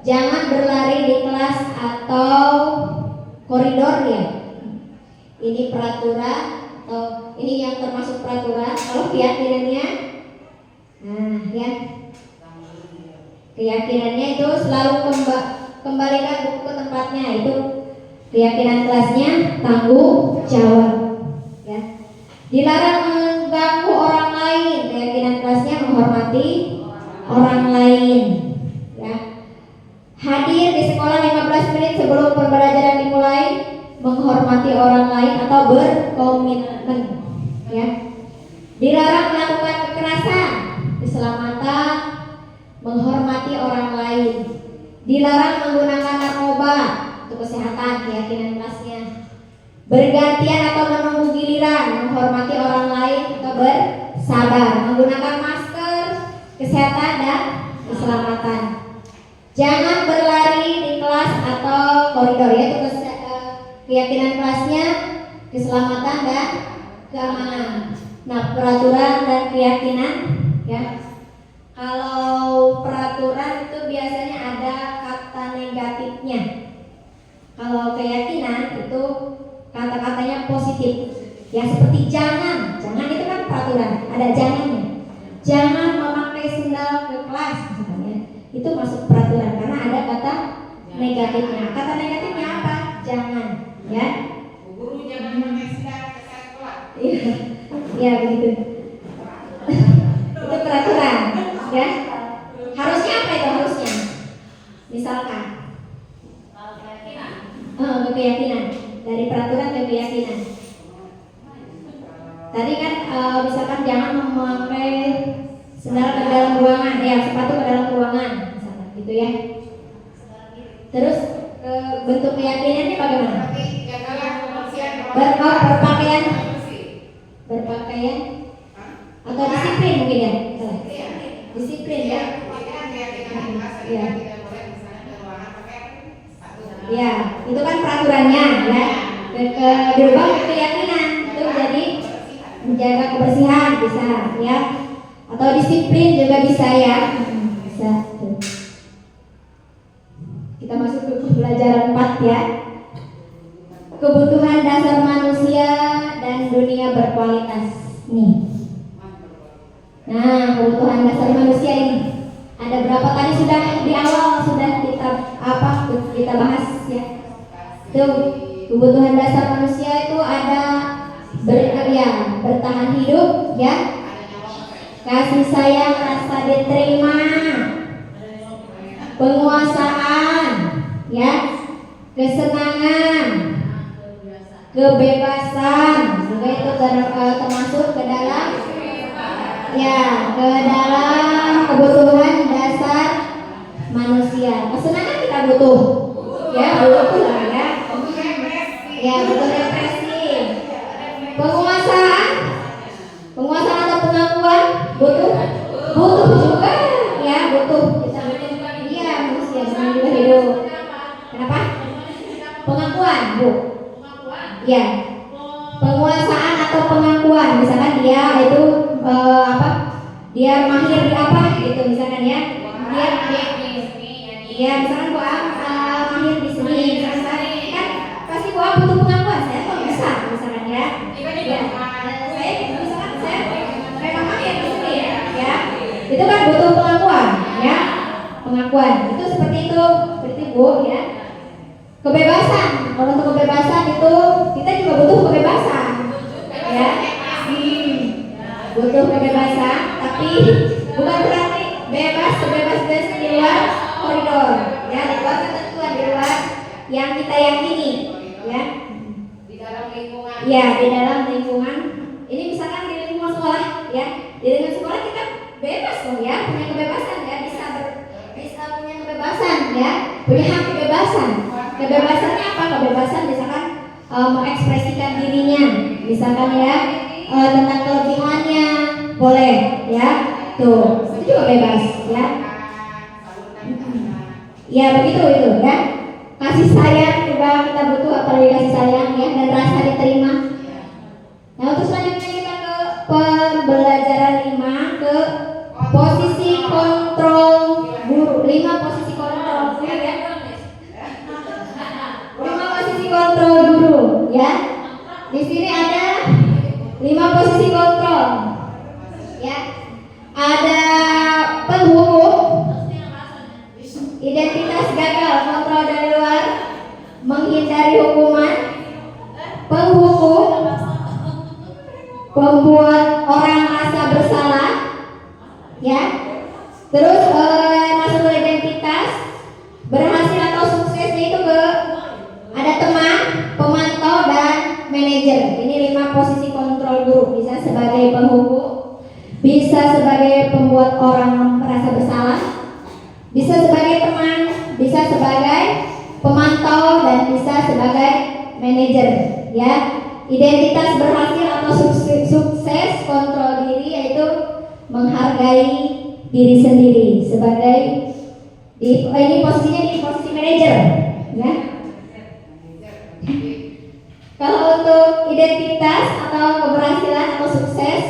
[SPEAKER 1] jangan berlari di kelas atau koridor, ya. Ini peraturan atau ini yang termasuk peraturan. Kalau keyakinannya, nah, ya, keyakinannya itu selalu kembalikan buku ke tempatnya, itu keyakinan kelasnya tanggung jawab, ya. Dilarang mengganggu orang lain, keyakinan kelasnya menghormati orang lain, ya. Hadir di sekolah 15 menit sebelum pembelajaran dimulai, menghormati orang lain atau berkomitmen, ya. Dilarang melakukan kekerasan, keselamatan, menghormati orang lain. Dilarang menggunakan narkoba, untuk kesehatan, keyakinan kelasnya. Bergantian atau menunggu giliran, menghormati orang lain atau bersabar, menggunakan masker, kesehatan dan keselamatan. Jangan berlari di kelas atau koridor, yaitu keyakinan kelasnya, keselamatan dan keamanan. Nah, peraturan dan keyakinan, ya. Kalau peraturan itu biasanya ada kata negatifnya. Kalau keyakinan itu kata-katanya positif, ya, seperti jangan. Jangan itu kan peraturan, ada jangannya. Jangan memakai sendal ke kelas, misalnya. Itu masuk peraturan karena ada kata negatifnya. Kata negatifnya apa? Jangan, ya.
[SPEAKER 2] Guru jangan memakai sendal ke sekolah.
[SPEAKER 1] Iya, ya begitu. Itu peraturan, ya. Harusnya apa itu harusnya? Misalkan ke keyakinan, dari peraturan ke keyakinan. Tadi kan misalkan jangan memakai sendal ke dalam ruangan, ya, sepatu ke dalam ruangan, misalkan gitu, ya. Terus bentuk keyakinannya bagaimana? Berpakaian atau disiplin mungkin, ya. Disiplin, ya. Ya. Ya, itu kan peraturannya, ya. Dirubah ke keyakinan, itu jadi menjaga kebersihan bisa, ya. Atau disiplin juga bisa, ya. Bisa. Tuh. Kita masuk ke pelajaran 4, ya. Kebutuhan dasar manusia dan dunia berkualitas. Nih. Nah, kebutuhan dasar manusia ini ada berapa tadi sudah di awal sudah kita bahas, ya. Tuh, kebutuhan dasar manusia itu ada bertahan hidup, ya. Kasih sayang, rasa diterima, penguasaan, ya, kesenangan, kebebasan, juga itu termasuk ke dalam, ya, ke dalam kebutuhan dasar manusia. Kesenangan kita butuh, ya, butuh lah, ya. Ya, butuh represi, pengakuan, Bu.
[SPEAKER 2] Pengakuan.
[SPEAKER 1] Ya, penguasaan atau pengakuan. Misalkan dia itu dia mahir di apa gitu misalkan ya. Dia misalkan Bu Am mahir di sini, misalkan kan pasti Bu Am butuh pengakuan. Saya kok bisa misalkan ya. Ya, saya misalkan saya memang mahir di sini ya. Itu kan butuh pengakuan ya. Pengakuan itu seperti itu Bu ya. Kebebasan, kalau untuk kebebasan itu kita juga butuh kebebasan ya. Butuh kebebasan, tapi bukan berarti sebebas-bebasnya di luar koridor ya, di luar ketentuan, di luar yang kita yakini ya.
[SPEAKER 2] Di dalam lingkungan.
[SPEAKER 1] Ya, di dalam lingkungan. Ini misalkan di lingkungan sekolah ya. Di lingkungan sekolah kita bebas loh ya, punya kebebasan ya, bisa punya kebebasan ya, punya hak kebebasan. Kebebasannya apa? Kebebasan misalkan mengekspresikan dirinya, misalkan ya tentang kelebihannya boleh ya, tuh itu juga bebas ya. Ya begitu itu ya. Kasih sayang juga kita butuh, apalagi kasih sayang ya, dan rasa diterima. Nah untuk selanjutnya kita ke pembelajaran 5, ke posisi kontrol guru. 5 posisi kontrol guru ya. 5 posisi kontrol guru ya. Di sini ada 5 posisi kontrol ya. Ada penghukum, identitas gagal, kontrol dari luar, menghindari hukuman, penghukum, pembuat orang merasa bersalah ya. Terus masuk ke identitas, berhasil atau suksesnya itu ke ada teman, pemantau, dan manajer. Ini 5 posisi kontrol guru. Bisa sebagai penghukum, bisa sebagai pembuat orang merasa bersalah, bisa sebagai teman, bisa sebagai pemantau, dan bisa sebagai manajer ya. Identitas berhasil atau sukses kontrol diri yaitu menghargai diri sendiri sebagai ini posisinya di posisi manajer ya. Kalau untuk identitas atau keberhasilan atau sukses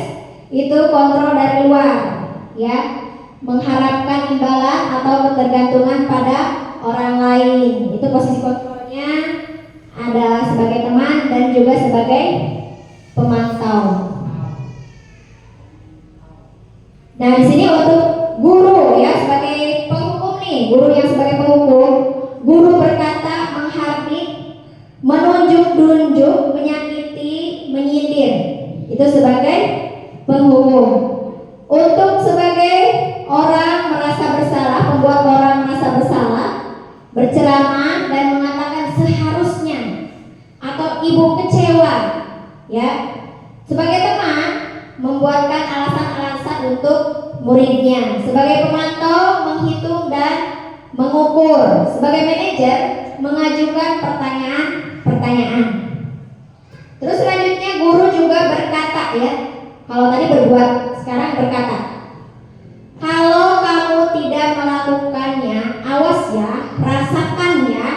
[SPEAKER 1] itu kontrol dari luar ya, mengharapkan imbalan atau ketergantungan pada orang lain. Itu posisi kontrolnya ada sebagai teman dan juga sebagai pemantau. Nah di sini untuk guru ya, sebagai penghukum nih, guru yang sebagai penghukum, guru berkata, menghardik, menunjuk-nunjuk, menyakiti, menyindir. Itu sebagai penghukum. Untuk sebagai orang merasa bersalah, pembuat orang merasa bersalah, berceramah dan mengatakan seharusnya atau ibu kecewa ya. Sebagai teman, membuatkan alasan-alasan untuk muridnya. Sebagai pemantau, menghitung dan mengukur. Sebagai manajer, mengajukan pertanyaan-pertanyaan. Terus selanjutnya guru juga berkata ya. Kalau tadi berbuat, sekarang berkata. Kalau kamu tidak melakukannya, awas ya, rasakan ya.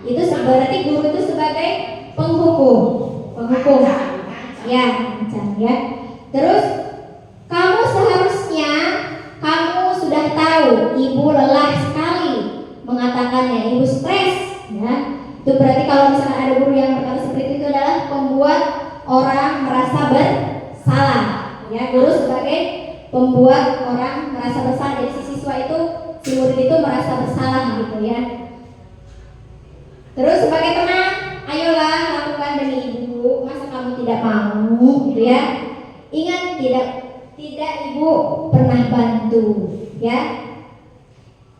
[SPEAKER 1] Itu berarti guru itu sebagai penghukum. Penghukum. Ya, macam ya. Terus kamu seharusnya kamu sudah tahu ibu lelah sekali mengatakannya, ibu stres ya. Itu berarti kalau misalnya ada guru yang berkata seperti itu adalah pembuat orang merasa bersalah ya. Guru sebagai pembuat orang merasa bersalah. Jadi si siswa itu, si murid itu merasa bersalah gitu ya. Terus sebagai teman, ayolah lakukan demi ibu, masa kamu tidak mau gitu ya. Ingat tidak ibu pernah bantu ya.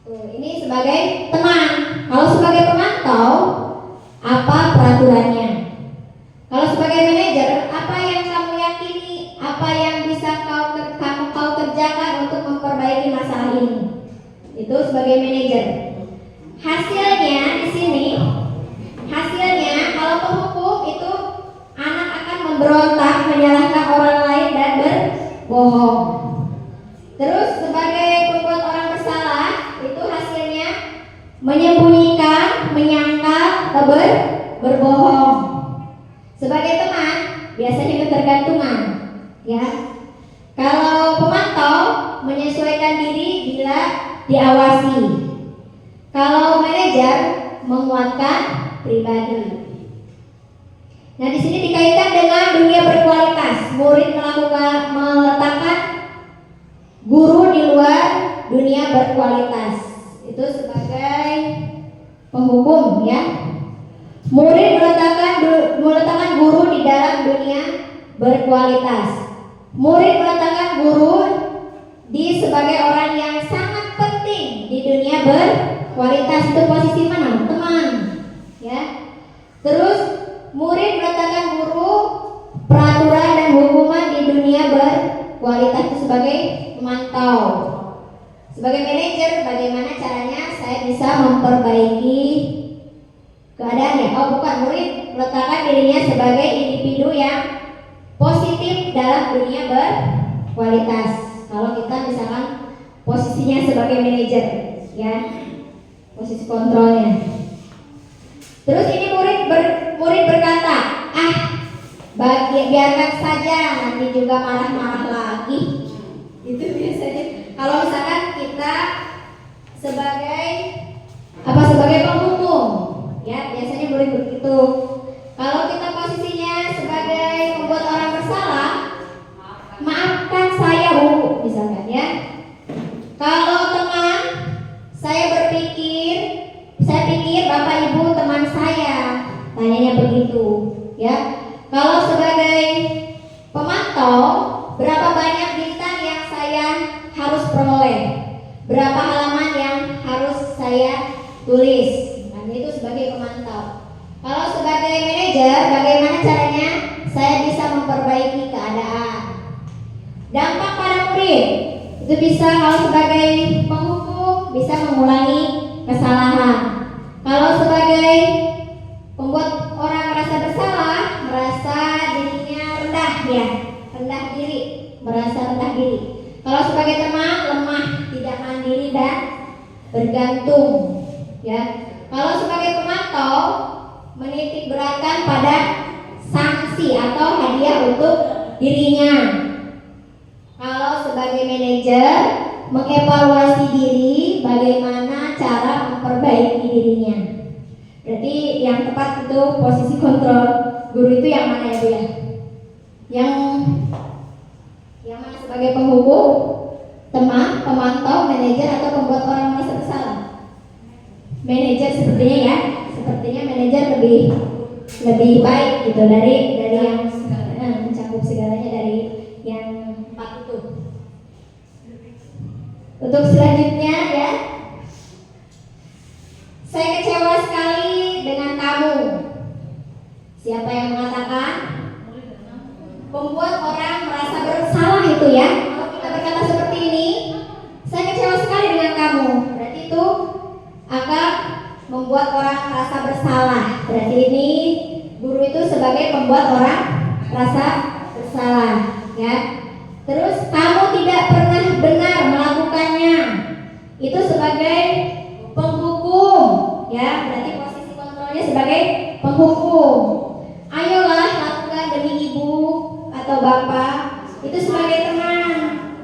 [SPEAKER 1] Tuh, ini sebagai teman. Kalau sebagai pemantau, apa peraturannya? Kalau sebagai manajer, apa yang kamu yakini, apa yang bisa kau kerjakan untuk memperbaiki masalah ini? Itu sebagai manajer. Hasilnya di sini, hasilnya kalau penghukum itu anak akan memberontak, menyalahkan orang lain dan berbohong. Terus sebagai pembuat orang bersalah itu hasilnya menyembunyikan, menyangkal, atau berbohong. berbohong. Sebagai teman, biasanya ketergantungan, ya. Kalau pemantau, menyesuaikan diri bila diawasi. Kalau manajer, menguatkan pribadi. Nah, di sini dikaitkan dengan dunia berkualitas. Murid meletakkan guru di luar dunia berkualitas. Itu sebagai penghukum, ya. Murid meletakkan guru di dalam dunia berkualitas. Murid meletakkan guru sebagai orang yang sangat penting di dunia berkualitas. Itu posisi mana? Teman, ya. Terus murid meletakkan guru, peraturan dan hukuman di dunia berkualitas itu sebagai pemantau. Sebagai manajer, bagaimana caranya saya bisa memperbaiki keadaannya? Oh, bukan, murid meletakkan dirinya sebagai individu yang positif dalam dunia berkualitas. Kalau kita misalkan posisinya sebagai manajer, ya, posisi kontrolnya. Terus ini murid berkata, biarkan saja, nanti juga marah-marah lagi. Itu biasanya. Kalau misalkan kita sebagai penghukum, ya, biasanya murid begitu. Kalau kita posisinya sebagai membuat orang bersalah, maafkan saya Bu, misalkan, ya. Kalau teman, saya pikir Bapak Ibu teman saya, tanyanya begitu, ya. Kalau sebagai pemantau, berapa banyak bintang yang saya harus peroleh, berapa halaman yang harus saya tulis. Nah, itu sebagai pemantau. Kalau sebagai manajer, bagaimana caranya saya bisa memperbaiki keadaan. Dampak pada murid, itu bisa kalau sebagai penghukum bisa mengulangi kesalahan. Kalau sebagai pembuat orang merasa bersalah, merasa dirinya rendah, ya, rendah diri, merasa rendah diri. Kalau sebagai teman, lemah, tidak mandiri dan bergantung, ya. Kalau sebagai pemantau, menitik beratkan pada sanksi atau hadiah untuk dirinya. Kalau sebagai manajer, mengevaluasi diri, bagaimana cara memperbaiki dirinya. Berarti yang tepat itu posisi kontrol guru itu yang mana, ya Bu, ya? Yang mana sebagai penghukum, teman, pemantau, manajer, atau pembuat orang merasa bersalah? Manajer sepertinya, ya. Sepertinya manajer lebih baik gitu dari yang mencakup segalanya dari yang empat itu. Untuk selanjutnya, ya, saya kecewa sekali dengan kamu. Siapa yang mengatakan? Membuat orang merasa bersalah itu, ya. Kalau kita berkata seperti ini, saya kecewa sekali dengan kamu, berarti itu akan membuat orang merasa bersalah. Berarti ini guru itu sebagai pembuat orang merasa bersalah, ya. Terus kamu tidak pernah benar melakukannya, itu sebagai penghukum, ya. Berarti posisi kontrolnya sebagai penghukum. Ayolah lakukan demi ibu atau bapak, itu sebagai teman,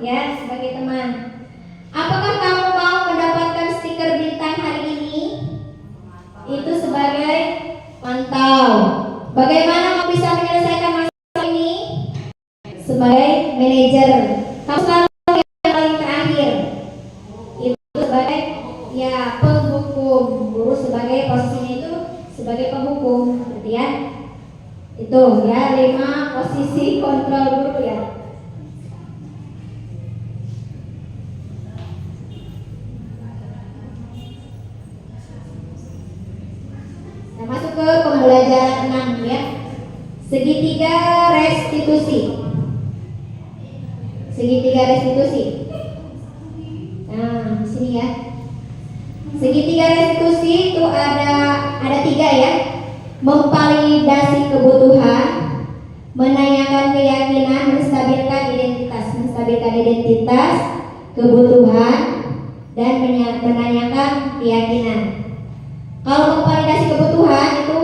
[SPEAKER 1] ya, sebagai teman. Apakah kamu mau mendapatkan stiker bintang hari ini? Itu sebagai pantau. Bagaimana kamu bisa menyelesaikan masalah ini? Sebagai manajer. Kamu selalu yang paling terakhir. Itu sebagai, ya, penghukum. Guru sebagai posisinya itu sebagai penghukum, berarti, ya. Itu, ya, 5 posisi kontrol guru, ya. Nah, masuk ke pembelajaran 6, ya. Segitiga restitusi. Segitiga restitusi. Nah, di sini, ya. Segitiga restitusi itu ada 3, ya. Memvalidasi kebutuhan, menanyakan keyakinan, menstabilkan identitas, kebutuhan, dan menanyakan keyakinan. Kalau memvalidasi kebutuhan itu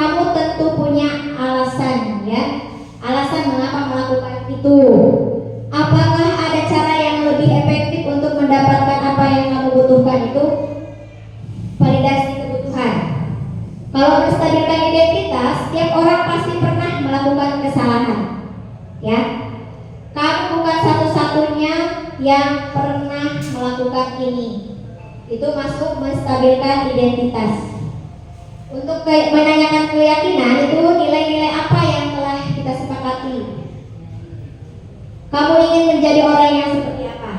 [SPEAKER 1] kamu tentu punya alasan ya. Alasan mengapa melakukan itu. Apakah ada cara yang lebih efektif untuk mendapatkan apa yang kamu butuhkan itu? Validasi kebutuhan. Kalau menstabilkan identitas, setiap orang pasti pernah melakukan kesalahan. Ya. Kamu bukan satu-satunya yang pernah melakukan ini. Itu masuk menstabilkan identitas. Untuk menanyakan keyakinan itu nilai-nilai apa yang telah kita sepakati. Kamu ingin menjadi orang yang seperti apa?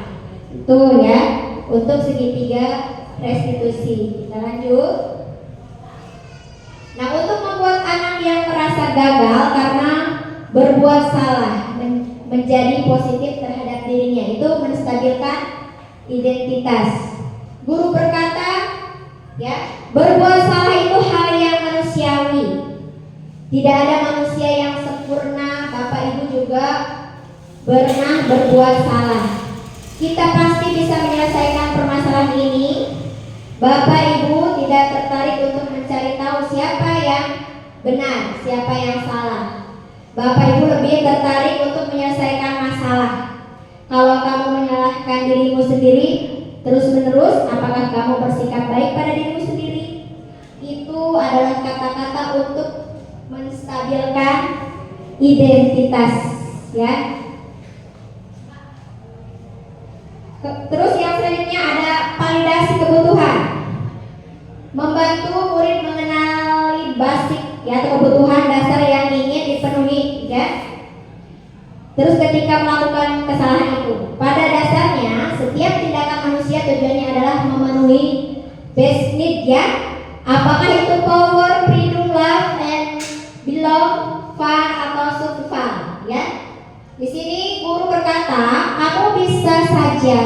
[SPEAKER 1] Itu ya. Untuk segitiga restitusi. Kita lanjut. Nah, untuk membuat anak yang merasa gagal karena berbuat salah menjadi positif terhadap dirinya, itu menstabilkan identitas. Guru berkata, ya, berbuat salah itu hal yang manusiawi. Tidak ada manusia yang sempurna. Bapak Ibu juga pernah berbuat salah. Kita pasti bisa menyelesaikan permasalahan ini. Bapak Ibu tidak tertarik untuk mencari tahu siapa yang benar, siapa yang salah. Bapak Ibu lebih tertarik untuk menyelesaikan masalah. Kalau kamu menyalahkan dirimu sendiri terus-menerus, apakah kamu bersikap baik pada dirimu sendiri? Itu adalah kata-kata untuk menstabilkan identitas, ya. Terus yang selanjutnya ada validasi kebutuhan. Membantu murid mengenali basic ya atau kebutuhan dasar yang ingin dipenuhi, ya. Terus ketika melakukan kesalahan itu, pada dasarnya setiap tindakan manusia tujuannya adalah memenuhi basic need, ya. Apakah itu power, freedom, love, and belong, fun, atau survival, ya. Di sini guru berkata, kamu bisa saja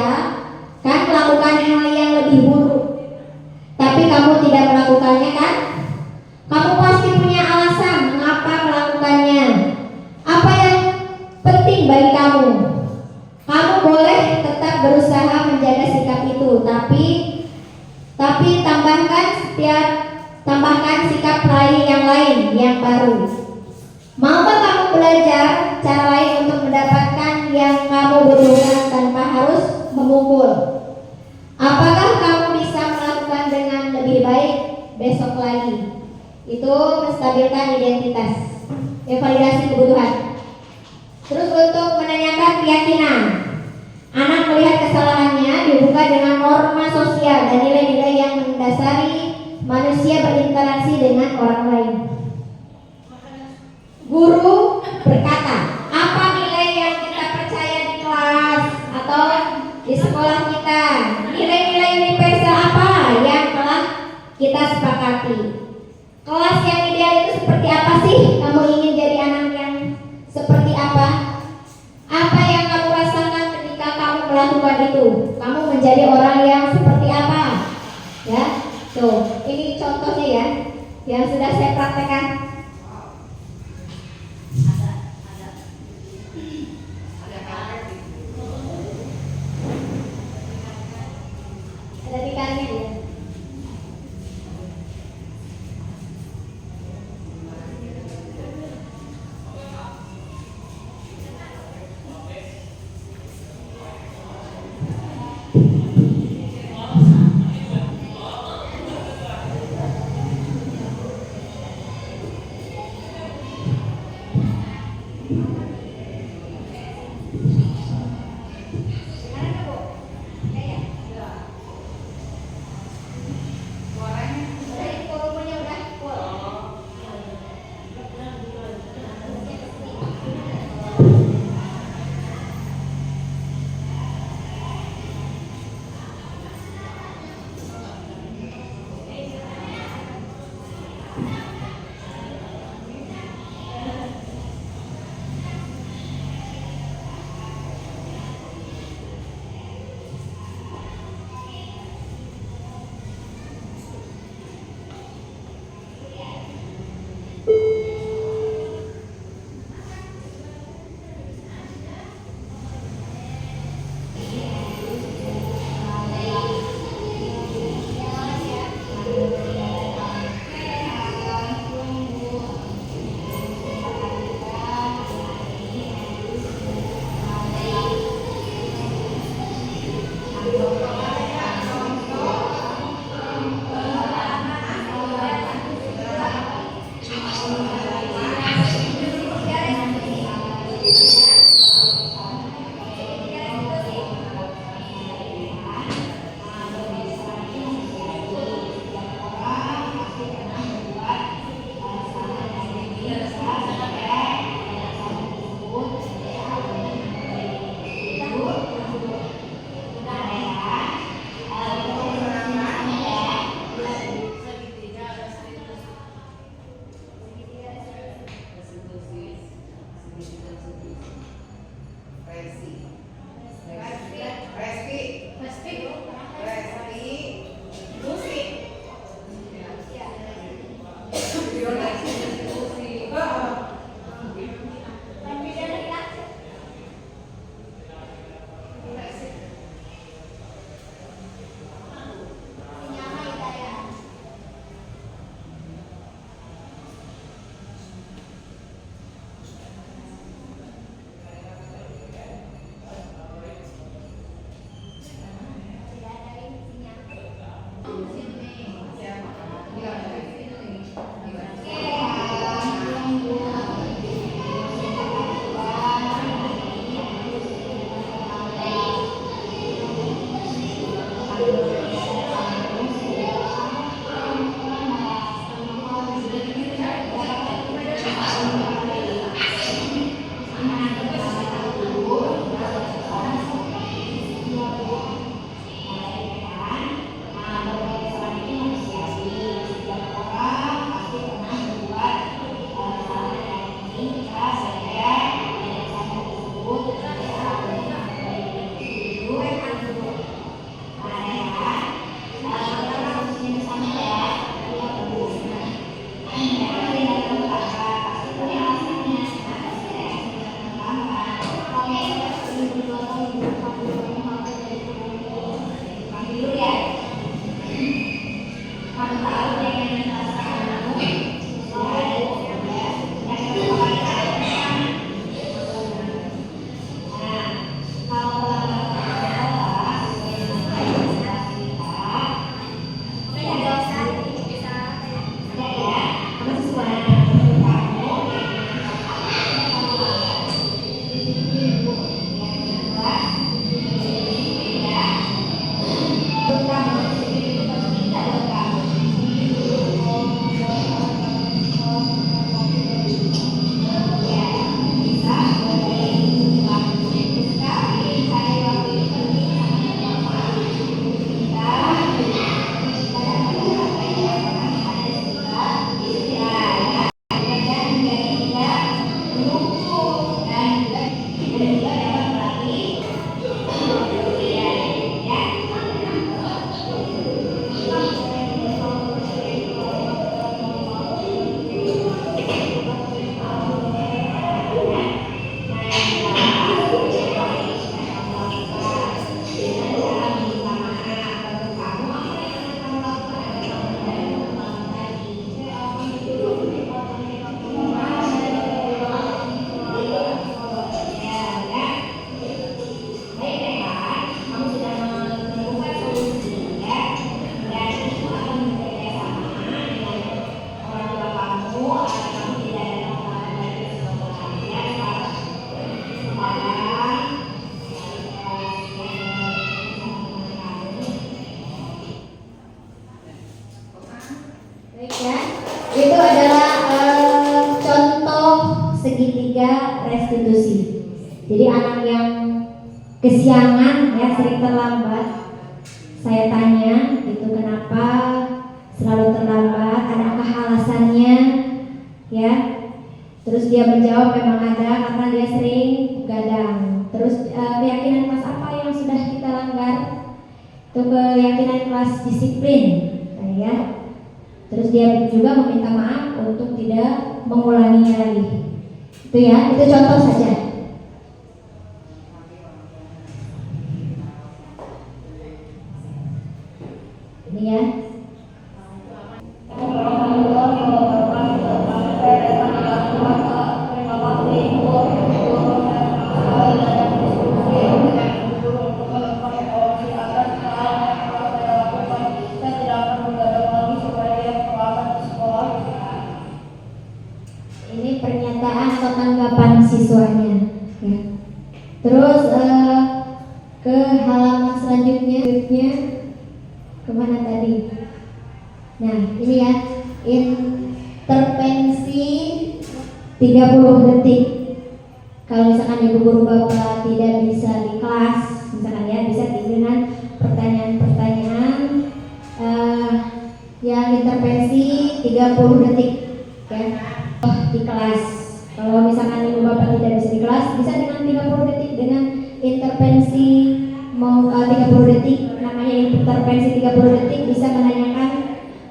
[SPEAKER 1] kan melakukan hal yang lebih buruk, tapi kamu tidak melakukannya kan? Kamu pasti punya alasan mengapa melakukannya. Apa yang penting bagi kamu? Kamu boleh tetap berusaha menjaga sikap itu, tapi tambahkan sikap lain yang baru. Maukah kamu belajar cara lain untuk mendapatkan yang kamu butuhkan tanpa harus memukul? Apakah kamu bisa melakukan dengan lebih baik besok lagi? Itu menstabilkan identitas, validasi kebutuhan. Terus untuk menanyakan keyakinan, anak melihat kesalahannya dibuka dengan norma sosial dan nilai-nilai yang mendasari manusia berinteraksi dengan orang lain. Guru berkata, apa nilai yang kita percaya di kelas atau di sekolah kita? Nilai-nilai universal apa yang telah kita sepakati? Kelas yang ideal itu seperti apa sih? Kamu ingin jadi anak yang seperti apa? Apa yang kamu rasakan ketika kamu melakukan itu? Kamu menjadi orang yang seperti apa? Ya, tuh, ini contohnya ya, yang sudah saya praktekkan. Ada tikannya ya. Baik ya, itu adalah contoh segitiga restitusi. Jadi anak yang kesiangan ya, sering terlambat, saya tanya itu kenapa selalu terlambat, adakah alasannya ya. Terus dia menjawab memang ada, karena dia sering begadang. Terus keyakinan kelas apa yang sudah kita langgar? Itu keyakinan kelas disiplin ya. Terus dia juga meminta maaf untuk tidak mengulanginya lagi. Itu ya, itu contoh saja. Ini ya. Ini pernyataan atau tanggapan siswanya ya. Terus ke halaman selanjutnya kemana tadi? Nah ini ya, intervensi 30 detik. Kalau misalkan ibu guru bapak tidak bisa di kelas, misalkan ya, bisa dengan pertanyaan-pertanyaan yang intervensi 30 detik ya di kelas. Kalau misalkan ibu bapak tidak bisa di kelas, bisa dengan 30 detik dengan intervensi 30 detik, namanya intervensi 30 detik, bisa menanyakan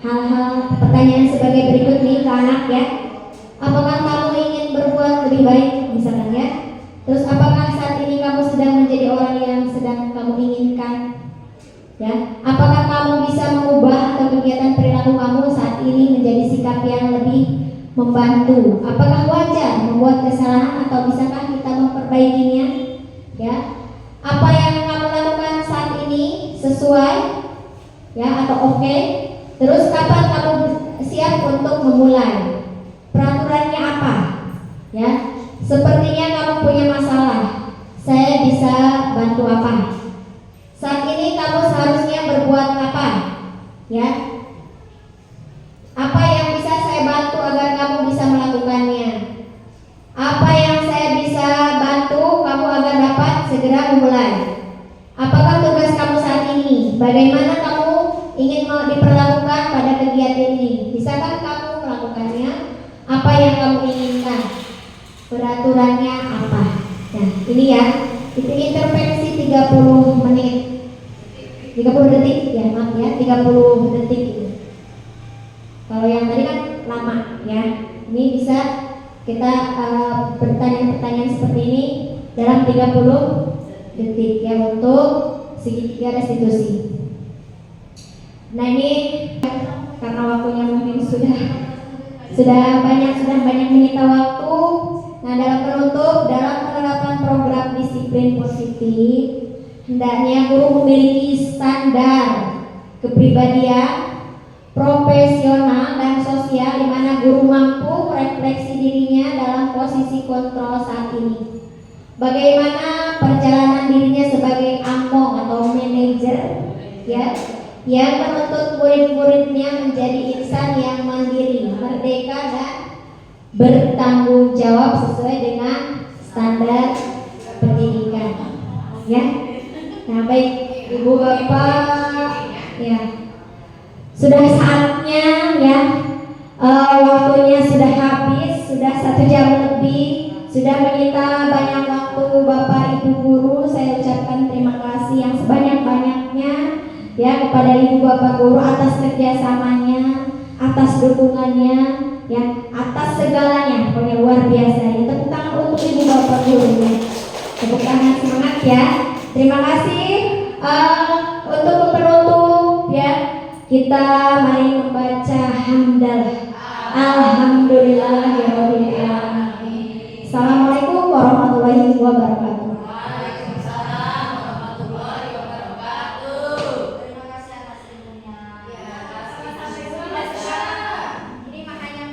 [SPEAKER 1] hal-hal pertanyaan sebagai berikut nih ke anak ya. Apakah kamu ingin berbuat lebih baik misalkan ya? Terus apakah saat ini kamu sedang menjadi orang yang sedang kamu inginkan? Ya, apakah kamu bisa mengubah atau kegiatan perilaku kamu saat ini menjadi sikap yang lebih membantu? Apakah wajar membuat kesalahan atau bisakah kita memperbaikinya? Ya, apa yang kamu lakukan saat ini sesuai ya atau oke? Terus kapan kamu siap untuk memulai? Peraturannya apa? Ya, sepertinya kamu punya masalah. Saya bisa bantu apa? Saat ini kamu seharusnya berbuat apa? Ya, apa yang bisa saya bantu agar kamu bisa melakukannya? Apa yang saya bisa bantu kamu agar dapat segera memulai? Apakah tugas kamu saat ini? Bagaimana kamu ingin diperlakukan pada kegiatan ini? Bisakah kamu melakukannya? Apa yang kamu inginkan? Peraturannya apa? Nah, ini ya, itu intervensi 30 menit, 30 detik ya, maaf ya, 30 detik ini. Kalau yang tadi kan lama ya. Ini bisa kita pertanyaan-pertanyaan seperti ini dalam 30 detik ya untuk segitiga restitusi. Nah ini karena waktunya mungkin sudah banyak menyita waktu. Nah dalam penutup, dalam penerapan program disiplin positif, hendaknya guru memiliki standar kepribadian, profesional dan sosial di mana guru mampu merefleksi dirinya dalam posisi kontrol saat ini. Bagaimana perjalanan dirinya sebagai among atau manajer ya, yang menuntut murid-muridnya menjadi insan yang mandiri, merdeka dan bertanggung jawab sesuai dengan standar pendidikan. Ya, nah baik ibu bapak, ya sudah saatnya ya, waktunya sudah habis, sudah 1 jam lebih, sudah menyita banyak waktu bapak ibu guru. Saya ucapkan terima kasih yang sebanyak-banyaknya ya kepada ibu bapak guru atas kerjasamanya, atas dukungannya, ya atas segalanya, pokoknya luar biasa ya. Tepuk tangan untuk ibu bapak guru ya. Tepuk tangan semangat ya. Terima kasih. Untuk penutup ya, kita mari membaca hamdalah. Alhamdulillahirabbil alamin. Assalamualaikum warahmatullahi wabarakatuh.
[SPEAKER 2] Ini makanya